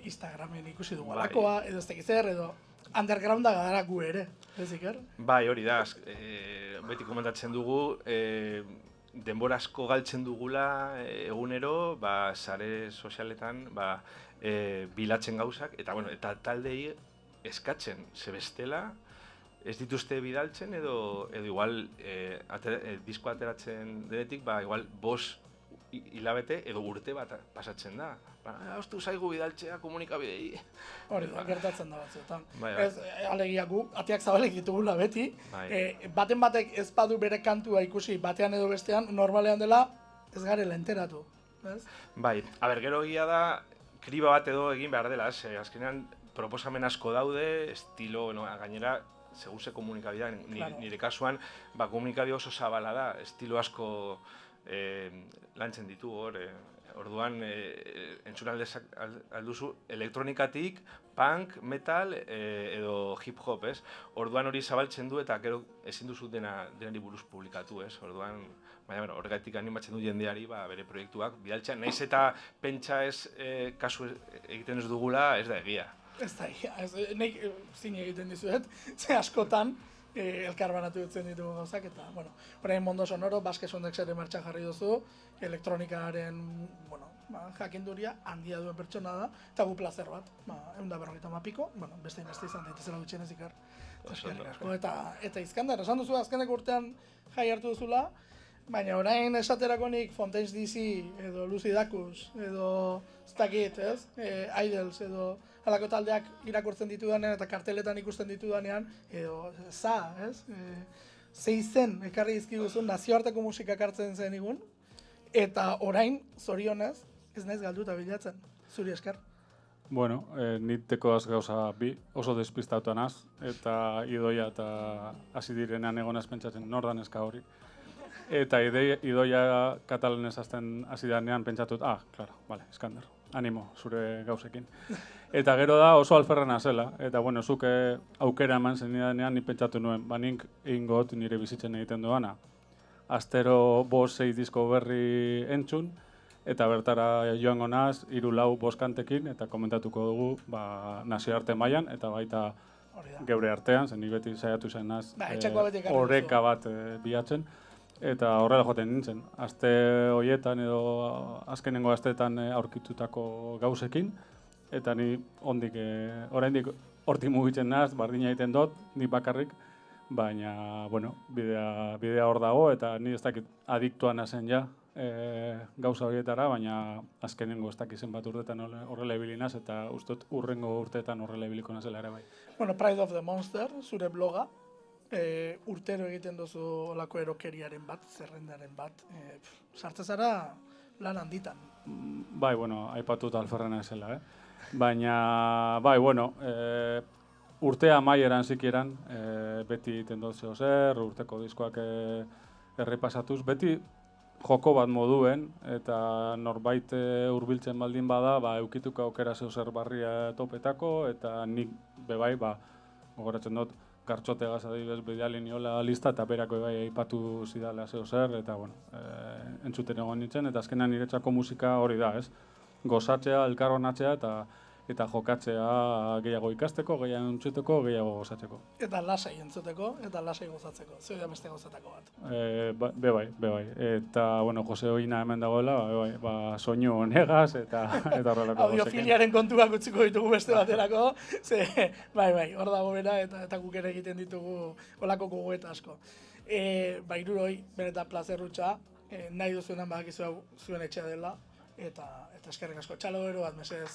Instagramen ikusi dugu alakoa, edo ez tekizer, edo undergrounda gara gu ere, ez Iker? Bai, hori da, beti komentatzen dugu, denbora asko galtzen dugula egunero, sare sozialetan bilatzen gauzak, eta taldei eskatzen, ze bestela, ez dituzte bidaltzen edo igual disko ateratzen denetik, igual 5 hilabete edo urte bat pasatzen da. Haustu zaigu bidaltzea komunikabidei. Hori da, gertatzen da batzuetan. Alegia gu, ateak zabalek ditugula beti, baten batek ez badu bere kantua ikusi batean edo bestean, normalean dela ez garela enteratu. Bai, gero egia da, kriba bat edo egin behar dela, azkenean proposamen asko daude, estilo, gainera, segun ze komunikabidea, nire kasuan, komunikabide oso zabala da, estilo asko lantzen ditu hor, orduan entzun alduzu elektronikatik, punk, metal edo hip-hop, ez? Orduan hori zabaltzen du eta gero ezin duzu denari buruz publikatu, ez? Orduan, baina horregatik animatzen du jendeari bere proiektuak bidaltzea, nahiz eta pentsa ez kasu egiten ez dugula, ez da egia. Ez da egia, nik zin egiten dizuet, ze askotan elkarbanatu dutzen ditugu gauzak, eta, orain Mondo Sonoro, Basque Soundex ere martxan jarri duzu, elektronikaren, jakinduria handia duen pertsona da, eta gu plazer bat, 150 piko, beste inbeste izan daitezela dutxen ez Iker. Eta Izkander, esan duzu azkeneko urtean jai hartu duzula, baina orain esaterako nik Fontaines DC, edo Lucy Dacus, edo Stakit, Idols, edo halako taldeak irakurtzen ditudanean eta karteletan ikusten ditudanean, edo zeizen ekarri dizkiguzun nazioarteko musika kartzen zen igun, eta orain, zorionez, ez naiz galduta bilatzen, zuri esker. Niteko gauza bi, oso despistautan az, eta Idoia eta hasi direnean egonaz pentsatzen nordan eska hori. Eta Idoia katalanez azten hasi danean pentsatut, claro, vale, Iskander, animo, zure gauzekin. Eta gero da oso alferrena zela, eta zuk aukera eman zen nidanean, ni pentsatu nuen, nik egingot nire bizitzen egiten doana. Astero 5-6 disko berri entzun, eta bertara joango naz, 3-4 kantekin, eta komentatuko dugu nazioarte mailan eta baita geure artean, zen nik beti saiatu zen naz oreka bat bilatzen. Eta horrela joaten nintzen, aste horietan edo azkenengo asteetan aurkitutako gauzekin, eta ni oraindik hortik mugitzen naz, bardina egiten dut, nik bakarrik, baina, bueno, bidea hor dago, eta ni ez dakit adiktuan nazen ja gauza horietara, baina azkenengo ez dakit zenbat urteetan horrela ibilinaz, eta ustot urrengo urteetan horrela ibiliko nazela ere bai. Bueno, Pride of the Monster, zure bloga, urtero egiten duzu olako erokeriaren bat, zerrendaren bat, sartze zara lan handitan. Bai, bueno, aipatut alferrena esela, Baina, bai, bueno, urtea amaieran zikieran, beti egiten dut zer, urteko diskoak errepasatuz, beti joko bat moduen, eta norbait hurbiltzen baldin bada, eukituko aukera zer barria topetako, eta nik bebai, gogoratzen dut, Gartxotegaz adibidez bidali niola lista, eta berako bai aipatu zidala zer, eta bueno, entzuten egon nintzen, eta azkenan niretzako musika hori da, ez? Gozatzea, elkarronatzea, eta jokatzea gehiago ikasteko, gehiago entzuteko, gehiago gozatzeko. Eta lasai entzuteko, eta lasai gozatzeko. Zeu da beste gozatako bat. Bai. Eta, bueno, Jose Oina hemen dagoela, soinu honegaz, eta horrelako gozekin. Audiofiliaren kontuak utziko ditugu beste baterako, bai, hor dago bera, eta guk ere egiten ditugu olako gogoeta asko. Iruroi, benetan plazerrutxa, nahi duzuenan badakizu hau zuen etxea dela, eta eskerrik asko. Txalo gero bat, mesedez.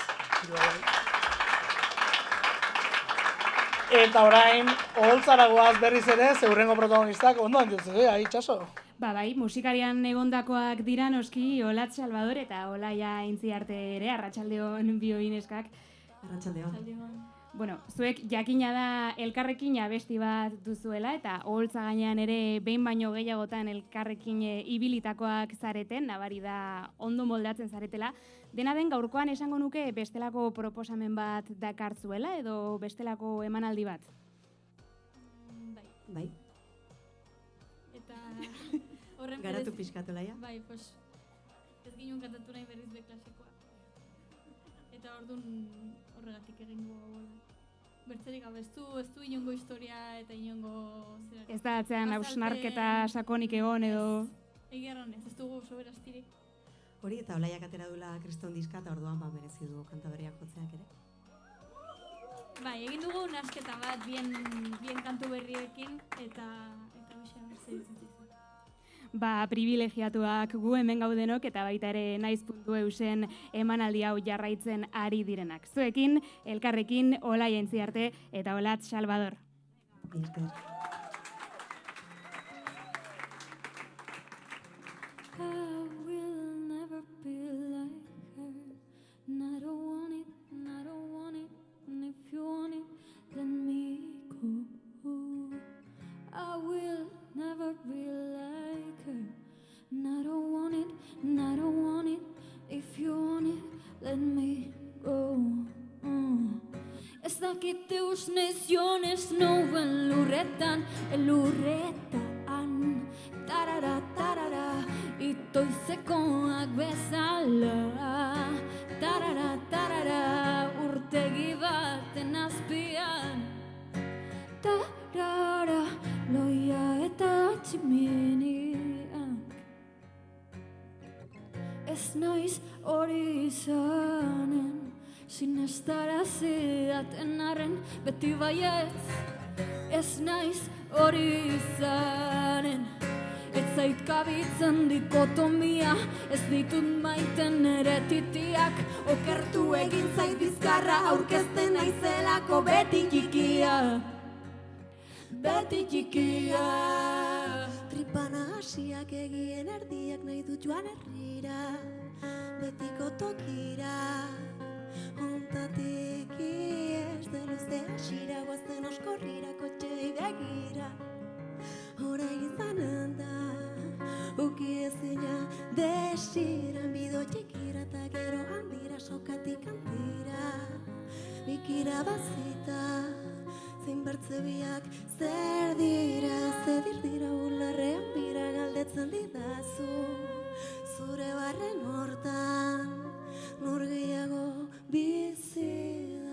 Eta orain, oholtzara goaz berriz ere, zeurrengo protagonistak, ondo handitzen, itxaso? Bai, musikarian egondakoak dira noski Olatz Salvador eta Olaia Intziarte ere, arratsaldeon bioineskak. Arratsaldeon. Bueno, zuek jakina da elkarrekin abesti bat duzuela, eta oholtza gainean ere behin baino gehiagotan elkarrekin ibilitakoak zareten, nabari da ondo moldatzen zaretela. Dena den gaurkoan esango nuke bestelako proposamen bat dakartzuela edo bestelako emanaldi bat? Bai. Eta horren garatu pixkatu laia. Bai, pues ez ginen kantatu nahi berriz be klasikoa. Eta orduan horregatik egingo bertzerik gabe, ez du inongo historia eta inongo... Ez da atzean hausnarketa sakonik egon edo... Egerran ez dugu oso berastirik. Hori eta Olaiak atera dula kriston diska eta orduan merezi du kanta berriak jotzeak ere. Bai, egin dugu nasketa bat bien kantu berriekin eta hoxe bertze privilegiatuak gu hemen gaudenok eta baita ere naiz.eusen emanaldi hau jarraitzen ari direnak. Zuekin, elkarrekin, Olaia Intziarte eta Olatz Salvador. Nesiones nouen lurretan, tarara, tarara, itoizekoak bezala, tarara, tarara, urtegi baten azpian, tarara, loia eta tximiniak. Ez naiz hori izanen, sinestarazi daten arren beti baietz. Ez naiz hori izanen, ez zait kabitzen dikotomia, ez ditut maiten ere titiak, okertu egin zait bizkarra, aurkezten naizelako beti txikia. Beti txikia. Tripana hasiak egien erdiak nahi dut joan herrira, betiko tokira. Hontatik ies de luze hasira, guazten oskorrira kotxei begira. Horain izanen da, uki ezina desiran, bido txikira eta gero handira, sokatik handira. Bikira bazita, zein bertzebiak zer dira ularrean bira galdetzen didazu. Zure barren hortan, nor gehiago bizi da.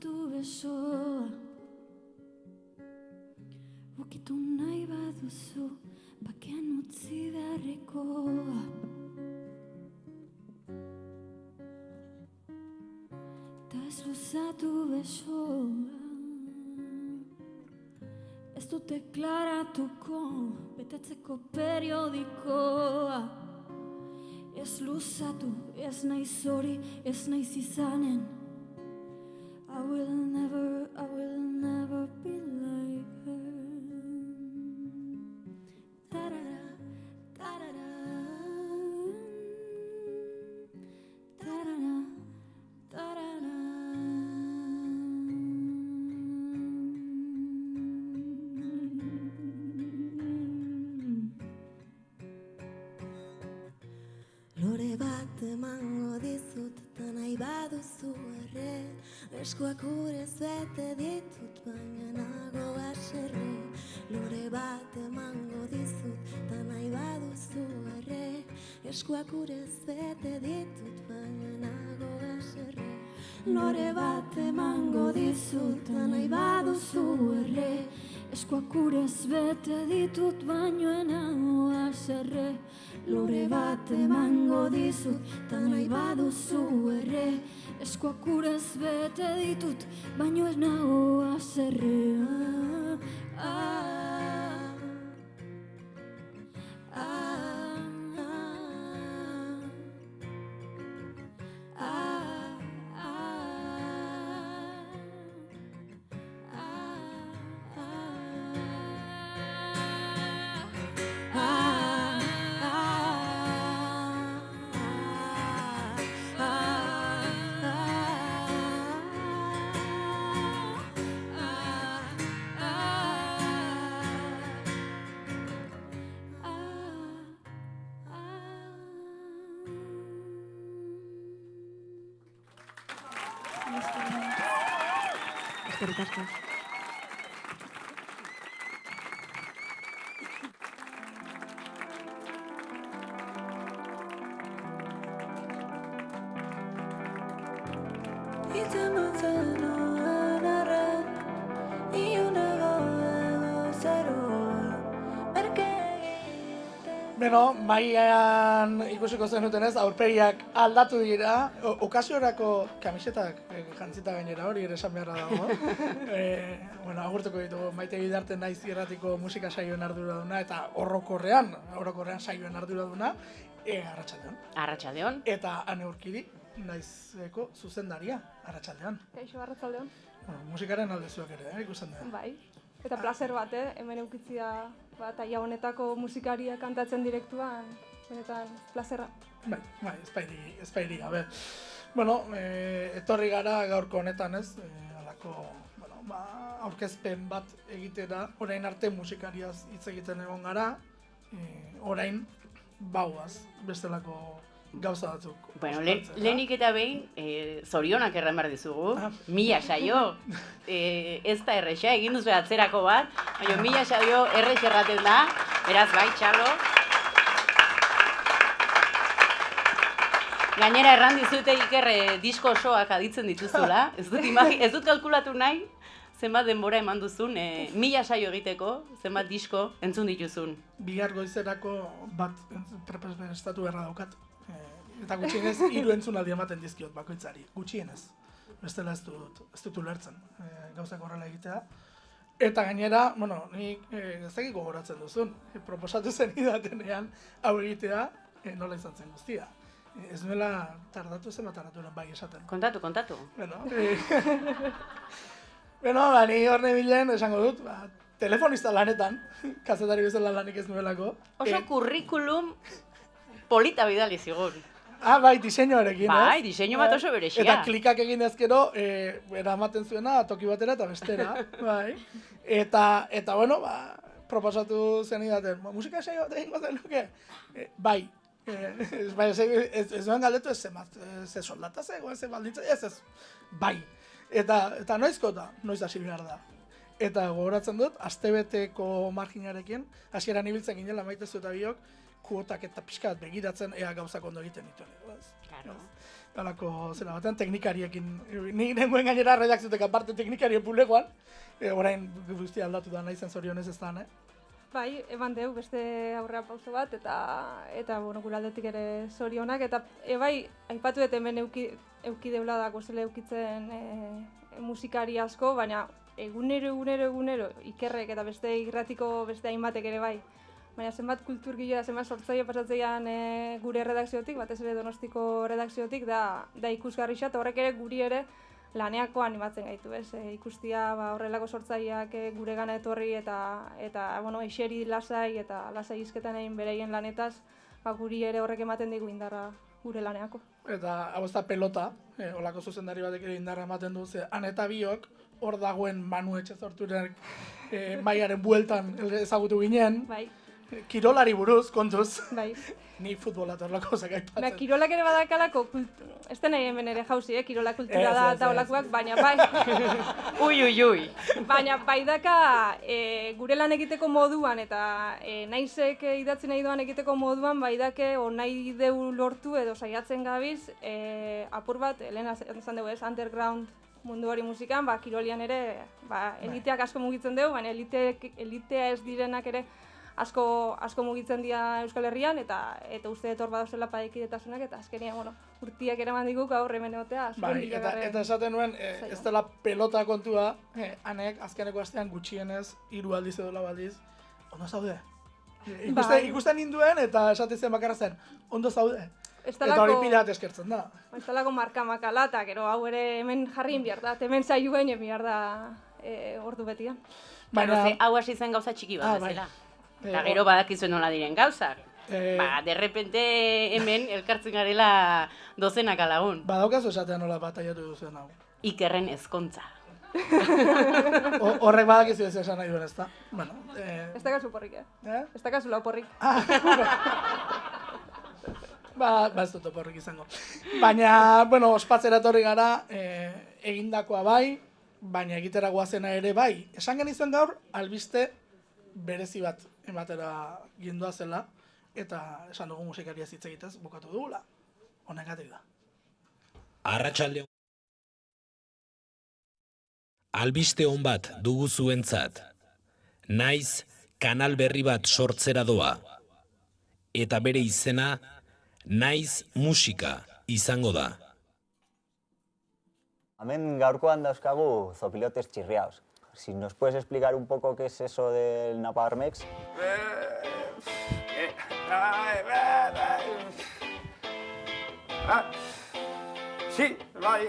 luzatu besoa. Ukitu nahi baduzu, bakean utzi beharrekoa. Ta ez luzatu besoa. Ez dut deklaratuko, betetzeko periodikoa. Ez luzatu, ez naiz hori, ez naiz izanen. I will never be like her. Ta-da-da, ta-da-da, ta-da-da, ta-da-da. Lore bat emango dizut, eta nahi baduzu erre. Eskuak urez bete ditut, baina nago baserre. Lore bat emango dizut, eta nahi baduzu erre. Eskuak urez bete ditut, baina nago baserre. Lore bat emango dizut, eta nahi baduzu erre. Eskuak urez bete ditut, baino enago haserre. Lore bat emango dizut, eta nahi baduzu erre. Eskuak urez bete ditut, baino enago haserre. Eskerrik asko. Beno, maian ikusiko zenutenez, aurpegiak aldatu dira. Okasiorako kamisetak jantzita gainera hori ere esan beharra dago. Bueno, agurtuko ditugu Maite Bidarte naiz irratiko musika saioen arduraduna eta orokorrean saioen arduraduna, Arratsaldeon. Arratsaldeon. Eta Ane Urkidi naizeko zuzendaria, Arratsaldeon. Kaixo, Arratsaldeon. Bueno, musikaren aldezuak ere, ikusten da. Bai. Eta placer bat, hemen eukitzia bat aia honetako musikaria kantatzen direktuan, benetan plazerra. Bai, espairi gabe. Bueno, etorri gara gaurko honetan ez, alako, aurkezpen bat egitera, orain arte musikariaz hitz egiten egon gara, orain bauaz, bestelako gauza batzuk. Bueno, lehenik eta behin, zorionak erran behar dizugu, 1000 saio, ez da erresa, egin duzu atzerako bat, baina 1000 saio errex erraten da, beraz bai, txalo. Gainera erran dizute Iker disko osoak aditzen dituzula, ez dut kalkulatu nahi, zenbat denbora eman duzun, 1000 saio egiteko, zenbat disko entzun dituzun. Bihar goizerako bat prestatu beharra daukat. Eta gutxienez, 3 entzunaldi ematen dizkiot bakoitzari, gutxienez. Bestela ez dut ulertzen gauzak horrela egitea. Eta gainera, bueno, nik ezagik gogoratzen duzun, proposatu zen idatenean hau egitea nola izan zen guztia. Ez nuela tardatu zen bat tardaturen bai esaten. Kontatu. Beno, ni hor nebilen esango dut, telefonista lanetan, kazetari bezala lanik ez nuelako. Oso kurrikulum polita bidali zigun. Bai, diseinuarekin, ez? Bai, diseinu bat oso berexia. Eta klikak egin ezkero, eramaten zuena toki batera eta bestera, bai. Eta bueno, proposatu zen idaten, musika saio bat egingo zenuke? Bai. Ez duen galdetu ez soldata zegoen, ez baldintza, ez. Bai. Eta noizkota, noiz hasi behar da. Eta gogoratzen dut, astebeteko marginarekin, hasieran ibiltzen ginela Maitezu eta biok, kuotak eta pixka bat begiratzen ea gauzak ondo egiten dituen. Claro. alako zera batean, teknikariekin. Nik nengoen gainera redakziotek aparte teknikarien bulegoan, orain guztia aldatu da nahi zen zorionez ez da, Bai, eman deu beste aurrera pauso bat, eta bueno, gure aldetik ere zorionak, eta bai, aipatu dut hemen euki deula da gozele eukitzen musikari asko, baina egunero ikerrek eta beste irratiko beste hainbatek ere bai. Baina zenbat kulturgilea, zenbat sortzaile pasatzeian gure redakziotik, batez ere Donostiko redakziotik, da ikusgarri eta horrek ere guri ere laneako animatzen gaitu, ez? Ikustia horrelako sortzaileak gure gana etorri eta bueno, eseri lasai eta lasai hizketan egin bereien lanetaz, guri ere horrek ematen digu indarra gure laneako. Eta hau ez da pelota, olako zuzendari batek ere indarra ematen du, ze han eta biok hor dagoen Manu Etxezorturen maiaren bueltan ezagutu ginen. Bai. Kirolari buruz, kontuz. Bai. Ni futbola torlako zakaipatzen. Kirolak ere badakalako, ez da nahi hemen ere jauzi, kirola kultura da eta olakoak, baina bai. Ui. Baina bai daka gure lan egiteko moduan eta naizek idatzi nahi doan egiteko moduan bai dake nahi deu lortu edo saiatzen gabiz apur bat, Elena esan dugu ez, underground mundu hori musikan, kirolian ere eliteak asko mugitzen dugu, baina elitea ez direnak ere asko mugitzen dira Euskal Herrian, eta uste etor badozela parekidetasunak, eta azkenian, bueno, urtiak eraman diguk gaur hemen egotea. Eta esaten nuen, ez dela pelota kontua, hanek azkeneko astean gutxienez, 3 aldiz edo 4 aldiz, ondo zaude. Ikusten ninduen, eta esaten bakarra zen, ondo zaude. Eta hori pilat eskertzen da. Ez talako marka-makala, eta gero hau ere hemen jarrin behar da, hemen zaiuen behar da ordu betian. Baina, hau hasi zen gauza txiki bat, bezala. Eta gero badakizuen nola diren gauzak. Derrepente hemen elkartzen garela dozenaka lagun. Badaukazu esatean nola bataiatu duzuen hau. Ikerren ezkontza. Horrek badakizu ez esan nahi duen, ez da? Ez da kasu porrik, Ez da kasu lau porrik. Ez dut oporrik izango. Baina, bueno, ospatzera etorri gara, egindakoa bai, baina egitera guazena ere bai. Esan genizuen gaur, albiste berezi bat ematera gindua zela, eta esan dugu musikaria hitz egitez bukatu dugula. Honengatik da. Arratsalde. Albiste on bat dugu zuentzat. Naiz kanal berri bat sortzera doa. Eta bere izena Naiz musika izango da. Hemen gaurkoan dauzkagu zopilotes chirriaos. Si nos puedes explicar un poco qué es eso del Naparmex. Sí, bai.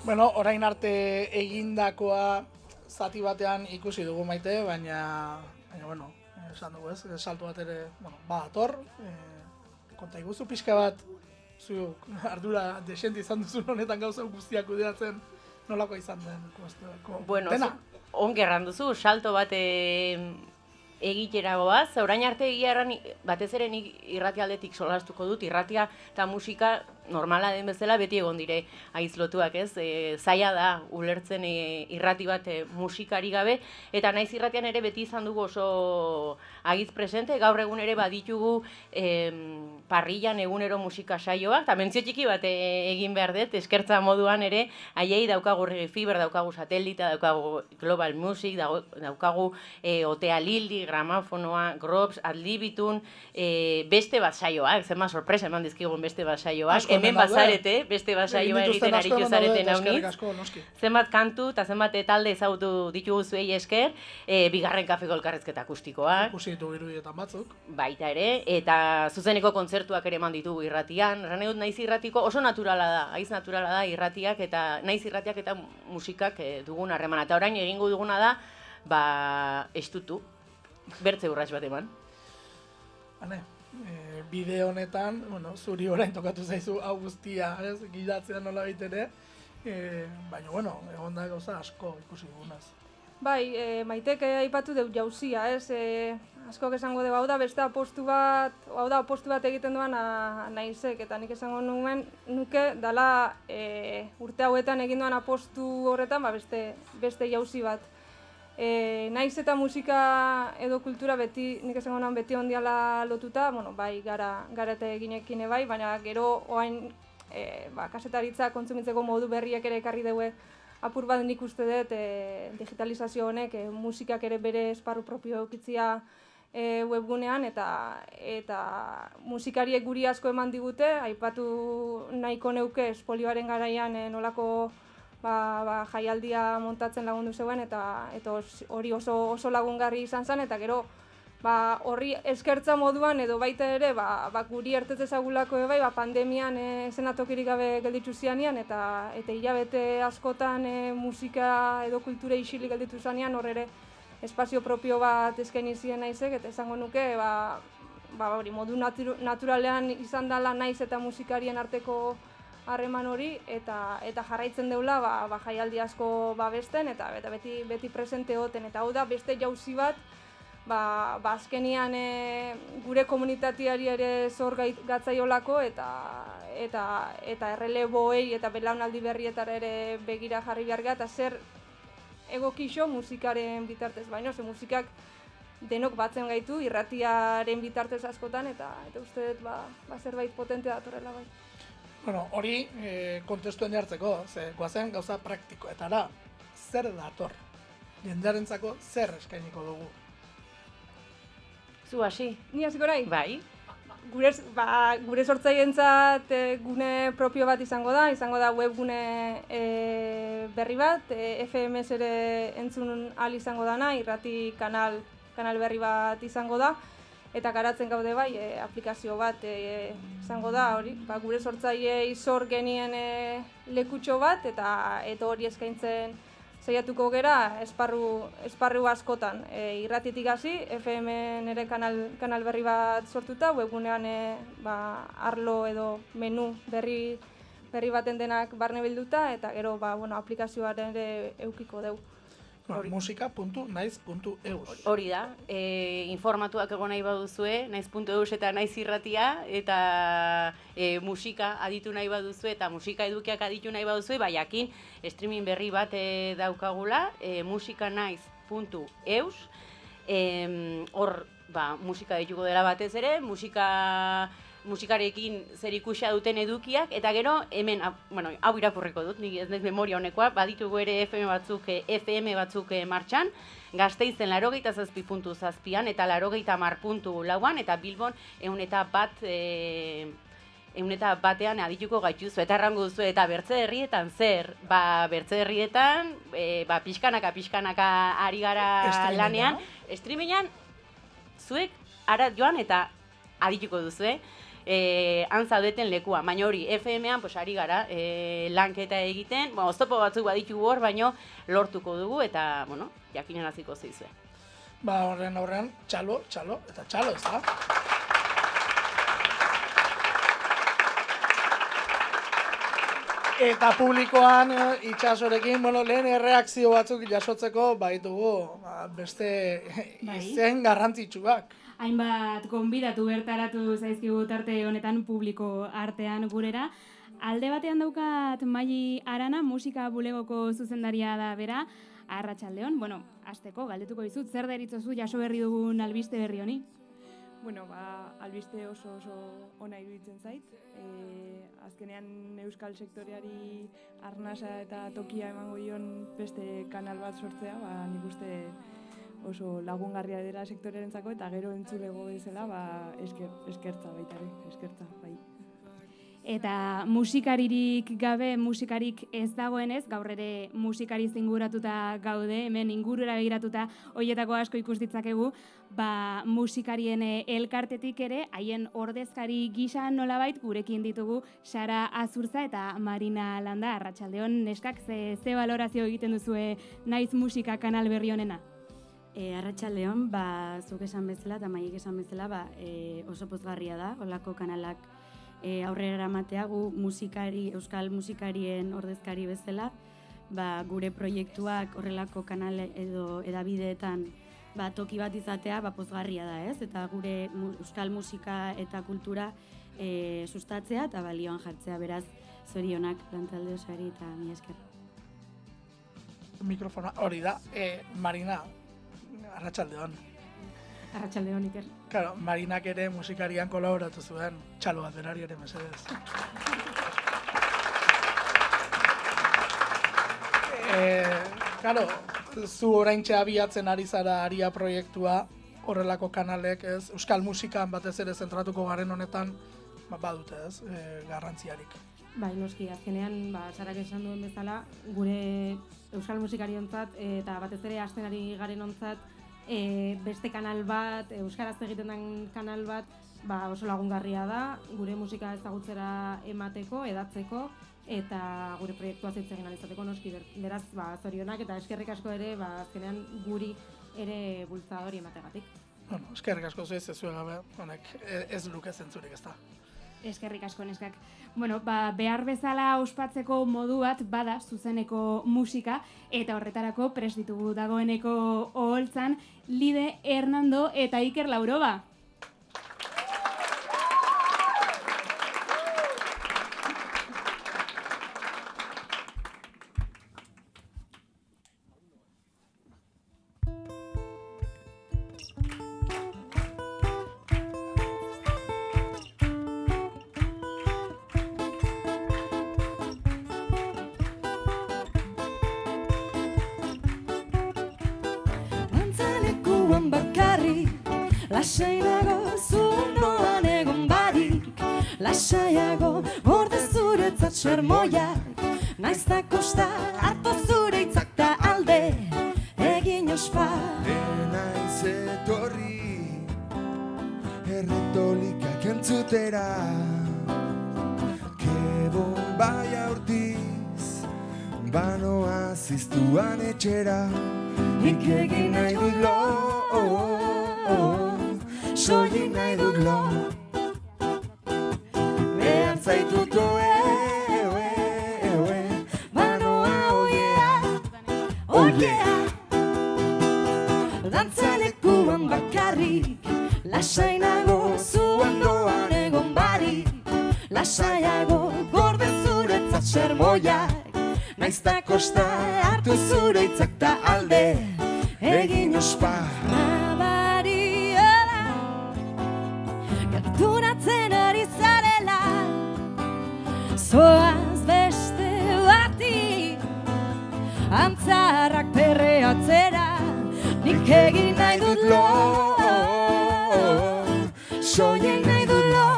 Bueno, orain arte egindakoa zati batean ikusi dugu Maite, baina bueno, esan dugu ez, salto bat ere, bueno, badator, konta iguzu pixka bat, zu ardura desente izan duzun honetan gauza guztiak kudeatzen, nolakoa izan den? Bueno, ongi erran duzu, salto bat egitera goaz, orain arte egia erran, batez ere nik irratia aldetik solastuko dut, irratia eta musika normala den bezala beti egon dire aizlotuak, ez? Zaila da ulertzen irrati bat musikari gabe, eta naiz irratian ere beti izan dugu oso agiz presente, gaur egun ere baditugu parrillan egunero musika saioak, eta mentzio txiki bat egin behar dut, eskertza moduan ere, haiei daukagu Reggae Fever, daukagu Satelita, daukagu Global Music, daukagu Otea Lili, Gramafonoa, Grops, Adlibitun, beste bat saioak, zenba sorpresa eman dizkigun beste bat saioak, hemen bazarete, beste bat saioa egiten aritu zareten haunitz, zenbat kantu eta zenbat talde ezagutu ditugu zuei esker, bigarren kafeko elkarrezketa akustikoak. Ikusi ditu irudietan batzuk. Baita ere, eta zuzeneko kontzertuak ere eman ditugu irratian, erran dut naiz irratiko oso naturala da, haiz naturala da irratiak eta naiz irratiak eta musikak dugun harremana. Eta orain egingo duguna da, estutu, bertze urrats bat eman. Bideo honetan, bueno, zuri orain tokatu zaizu hau guztia, ez, gidatzea nola ere, baina, bueno, egon da gauza asko ikusi dugunaz. Bai, Maitek aipatu deu jauzia, ez, askok esango deu, hau da beste apostu bat egiten duan naizek, eta nik esango nuke dala urte hauetan egin duan apostu horretan, beste jauzi bat. Naiz eta musika edo kultura beti, nik esango nuen beti ondiala lotuta, bueno, bai, gara eta eginekin bai, baina gero oain kasetaritza kontsumitzeko modu berriak ere ekarri dugu apur bat nik uste dut digitalizazio honek musikak ere bere esparru propio eukitzia webgunean eta musikariek guri asko eman digute, aipatu nahiko neuke espolioaren garaian nolako jaialdia montatzen lagundu zegoen eta hori oso lagungarri izan zen, eta gero horri eskertza moduan edo baita ere guri ertez ezagulako bai pandemian eszenatokirik gabe gelditu zianean eta hilabete askotan musika edo kultura isilik gelditu zanean hor ere espazio propio bat eskaini zien naizek, eta esango nuke hori modu naturalean izan dela naiz eta musikarien arteko harreman hori eta jarraitzen deula jaialdi asko babesten eta beti presente hoten, eta hau da beste jauzi bat azkenian gure komunitateari ere zor gatzaiolako eta erreleboei eta belaunaldi berrietara ere begira jarri behar gara, eta zer egokixo musikaren bitartez, baina ze musikak denok batzen gaitu irratiaren bitartez askotan, eta uste dut zerbait potente datorrela bai. Bueno, hori kontestuen jartzeko, ze guazen gauza praktikoetara, zer dator? Jendearentzako zer eskainiko dugu? Zu hasi? Ni hasiko nahi? Bai. Gure sortzaientzat gune propio bat izango da webgune berri bat, FMS ere entzun ahal izango dana, irrati kanal berri bat izango da, eta garatzen gaude bai, aplikazio bat izango da, hori, gure sortzaileei zor genien lekutxo bat, eta hori eskaintzen saiatuko gera esparru askotan. Irratitik hasi, FM nere kanal berri bat sortuta, webgunean arlo edo menu berri baten denak barne bilduta, eta gero aplikazioaren ere eukiko deu. Musika.naiz.eus. Hori da, informatuak egon nahi baduzue, naiz.eus eta naiz irratia, eta musika aditu nahi baduzue, eta musika edukiak aditu nahi baduzue, jakin streaming berri bat daukagula, musikanaiz.eus, hor musika dituko dela batez ere, musikarekin zer ikusia duten edukiak, eta gero hemen, hau irakurriko dut, nik ez naiz memoria honekoa, baditugu ere FM batzuk martxan, Gasteizen 87.7an eta 90.4an, eta Bilbon 101 adituko gaituzu, eta errango duzu, eta Bertze Herrietan zer? Bertze Herrietan, pixkanaka ari gara lanean, streamingan, zuek ara joan eta adituko duzu, han zaudeten lekua, baina hori FM-an pues, ari gara lanketa egiten, oztopo batzuk baditugu hor, baina lortuko dugu eta, bueno, jakinen hasiko zeizue. Ba, horren aurrean, txalo, eta txalo, ez da? Eta publikoan itxasorekin, lehen erreakzio batzuk jasotzeko baitugu beste izen garrantzitsuak. Hainbat gonbidatu bertaratu zaizkigu tarte honetan publiko artean gurera. Alde batean daukat Maili Arana, musika bulegoko zuzendaria da bera, arratsaldeon. Hasteko galdetuko dizut, zer deritzozu jaso berri dugun albiste berri honi? Albiste oso ona iruditzen zait. Azkenean euskal sektoreari arnasa eta tokia emango dion beste kanal bat sortzea, nik uste oso lagungarria dela sektorearentzako eta gero entzulego bezala eskertza baita ere, eskertza bai. Eta musikaririk gabe, musikarik ez dagoenez, gaur ere musikari inguratuta gaude, hemen ingurura begiratuta hoietako asko ikus ditzakegu, musikarien elkartetik ere, haien ordezkari gisa nolabait gurekin ditugu Sara Azurza eta Marina Landa. Arratsaldeon, neskak, ze balorazio egiten duzue Naiz musika kanal berri honena? Arratsaldeon, zuk esan bezala eta Mailik esan bezala, oso pozgarria da, holako kanalak aurrera eramatea, gu euskal musikarien ordezkari bezala, gure proiektuak horrelako kanal edo edabideetan toki bat izatea pozgarria da, ez? Eta gure euskal musika eta kultura sustatzea eta balioan jartzea, beraz, zorionak Lantalde osari eta mila esker. Mikrofona hori da, Marina, arratsaldeon. Arratsaldeon, Iker. Claro, Marinak ere musikarian kolaboratu zuen, txalo bat berari ere mesedez. Claro, zu oraintxe abiatzen ari zara Aria proiektua, horrelako kanalek, ez, euskal musikan batez ere zentratuko garen honetan, badute, ez, garrantziarik. Bai, noski, azkenean, Sarak esan duen bezala, gure euskal musikariontzat eta batez ere hasten ari garen ontzat, beste kanal bat, euskaraz egiten den kanal bat, oso lagungarria da, gure musika ezagutzera emateko, edatzeko, eta gure proiektua hitz egin ahal izateko noski, beraz, zorionak eta eskerrik asko ere, azkenean guri ere bultzada hori emategatik. Bueno, eskerrik asko zuez ez zuen gabe, honek ez luke zentzurik, ez da. Eskerrik asko, neskak. Behar bezala ospatzeko modu bat bada zuzeneko musika, eta horretarako prest ditugu dagoeneko oholtzan Lide Hernando eta Iker Lauroba. Lasaiago zunoan egon barik, lasaiago gorde zuretzat sermoiak, naizta kosta hartu zure hitzak ta alde egin ospa. Naiz etorri erretolikak entzutera, kebon bai aurtiz banoa ziztuan etxera, nik egin nahi dut lo. Soilik nahi dut lo, behar zaitut banoa oiea, dantzalekuan bakarrik, lasainago zuan doan egon barik, lasaiago gorde zuretzat sermoiak, naizta kosta hartu zure hitzak ta alde egin ospa. Gerturatzen ari zarela, zoaz beste bati, antzarrak perreatzera, nik egin nahi dut lo, soilik nahi dut lo,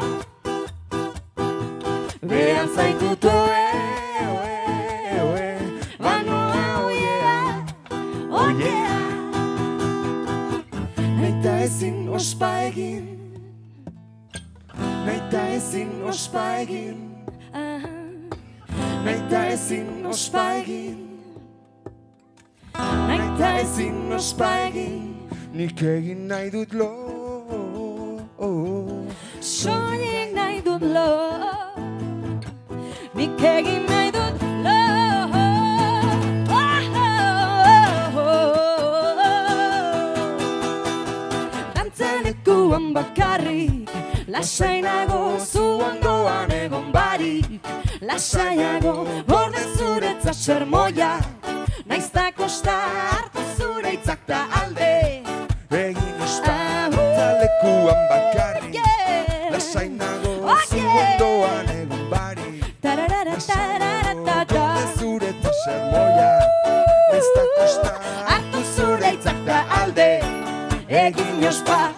behar zaitut banoa oiea, naita ezin ospa egin, naita ezin ospa egin, naita ezin ospa egin, naita ezin ospa egin, nik egin nahi dut lo. Soilik nahi dut lo, nik egin nahi dut lo. Dantzalekuan bakarrik, lasainago zu ondoan egon barik, lasaiago borde zuretzat sermoia, naizta kosta hartu zure hitzak da alde. Egin ospa dantzalekuan bakarrik, lasainago zu ondoan egon barik, lasaiago borde zuretzat sermoia, naizta kosta hartu zure hitzak da alde. Egin ospa.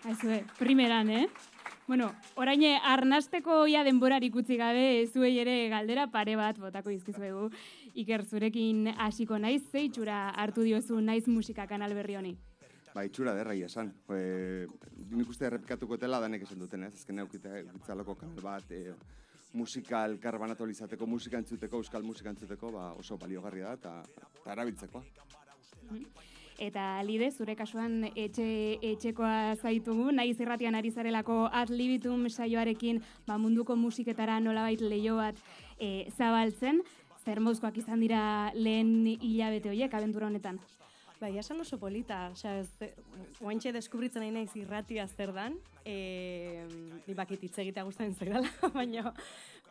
Aizue, primeran, Bueno, orain arnasteko ja denborarik utzi gabe, zuei ere galdera pare bat botako izkizuegu. Iker, zurekin hasiko naiz, ze itxura hartu diozu naiz musika kanal berri honi? Ba, itxura derra esan. Nik uste errepikatuko tela danek esan duten, ez? Azken eukitzaloko kanal bat, musika elkar banatu izateko, musika entzuteko, euskal musika entzuteko, oso baliogarria da, eta erabiltzekoa. Eta Lide, zure kasuan etxekoa zaitugu, naiz irratian ari zarelako Ad Libitum saioarekin munduko musiketara nolabait leiho bat zabaltzen. Zer moduzkoak izan dira lehen hilabete horiek abentura honetan? Bai, esan oso polita, oaintxe deskubritzen nahi naiz irratia zer dan, ni bakit hitz egitea gustatzen zaidala, baina,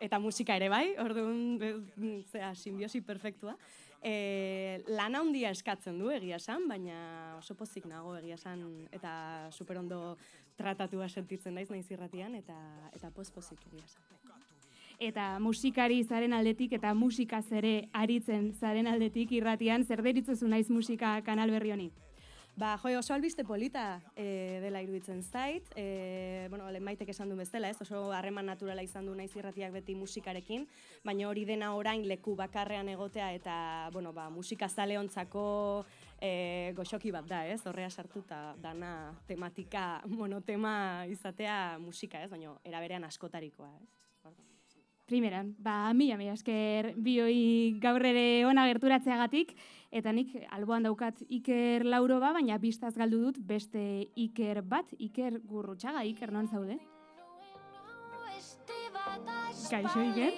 eta musika ere bai, orduan, simbiosi perfektua. Lan handia eskatzen du egia esan, baina oso pozik nago egia esan, eta superondo tratatua sentitzen naiz irratian, eta pozik egia esan. Eta musikari zaren aldetik eta musikaz ere aritzen zaren aldetik irratian, zer deritzozu naiz musika kanal berri honi? Ba, oso albiste polita dela iruditzen zait. Lehen Maitek esan du bezala, oso harreman naturala izan du naiz irratiak beti musikarekin, baina hori dena orain leku bakarrean egotea eta musika zaleontzako goxoki bat da, horrea sartuta dana tematika, monotema izatea musika, baina eraberean askotarikoa. Primeran, mila esker bioi gaur ere ona gerturatzeagatik, eta nik alboan daukat Iker Lauroba, baina bistaz galdu dut beste Iker bat, Iker Gurrutxaga. Iker, non zaude? Kaixo, Iker?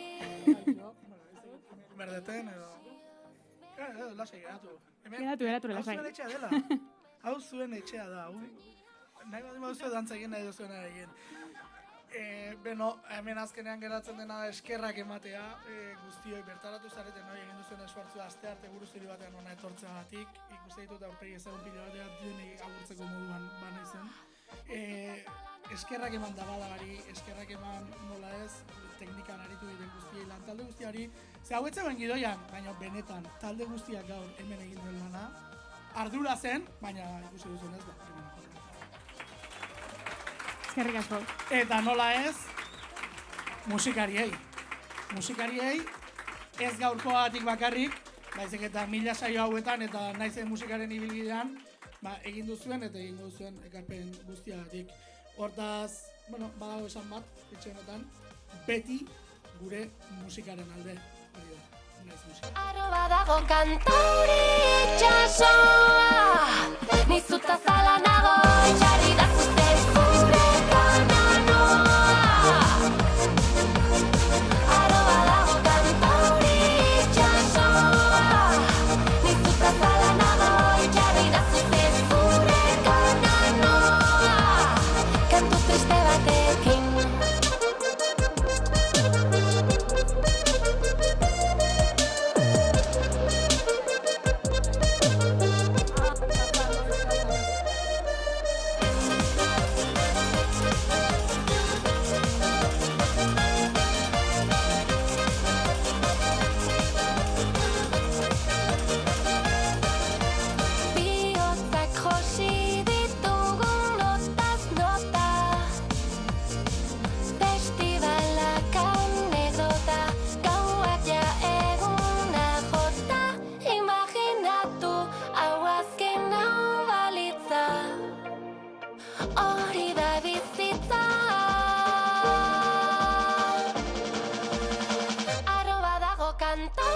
Berdeten, edo... Lasai, geratu. Geratu, lasai. Hau zuen etxea dela. Hau zuen etxea da. Nahi bat duzu dantza egin, nahi duzuen egin. Hemen azkenean geratzen dena eskerrak ematea, guztioi bertaratu zareten egin duzuen esfortzua aste arte buruziri batean hona etortzeagatik, ikuste ditut aurpegi ezagun pila batean dionei agurtzeko moduan bana izen. Eskerrak eman dabadagari, eskerrak eman nola ez, teknikan aritu diren guztiei lan talde guztiari, ze hau etzen gidoian, baina benetan, talde guztiak gaur hemen egin duen lana, ardura zen, baina ikusi duzuen ez da. Eskerrik asko. Eta nola ez, musikariei. Musikariei, ez gaurkoatik bakarrik, baizik eta 1000 saio hauetan eta naizen musikaren ibilbidean, egin duzuen eta egin duzuen ekarpen guztiagatik. Hortaz, badago esan bat, etxe honetan, beti gure musikaren alde. Arroba dago kantauri itxasoa, nizuta zala nago, txarri da zuzte zure kananoa. Arroba dago kantauri itxasoa, nizuta zala nago, txarri da zuzte zure kananoa. Kantu triste batekin. hori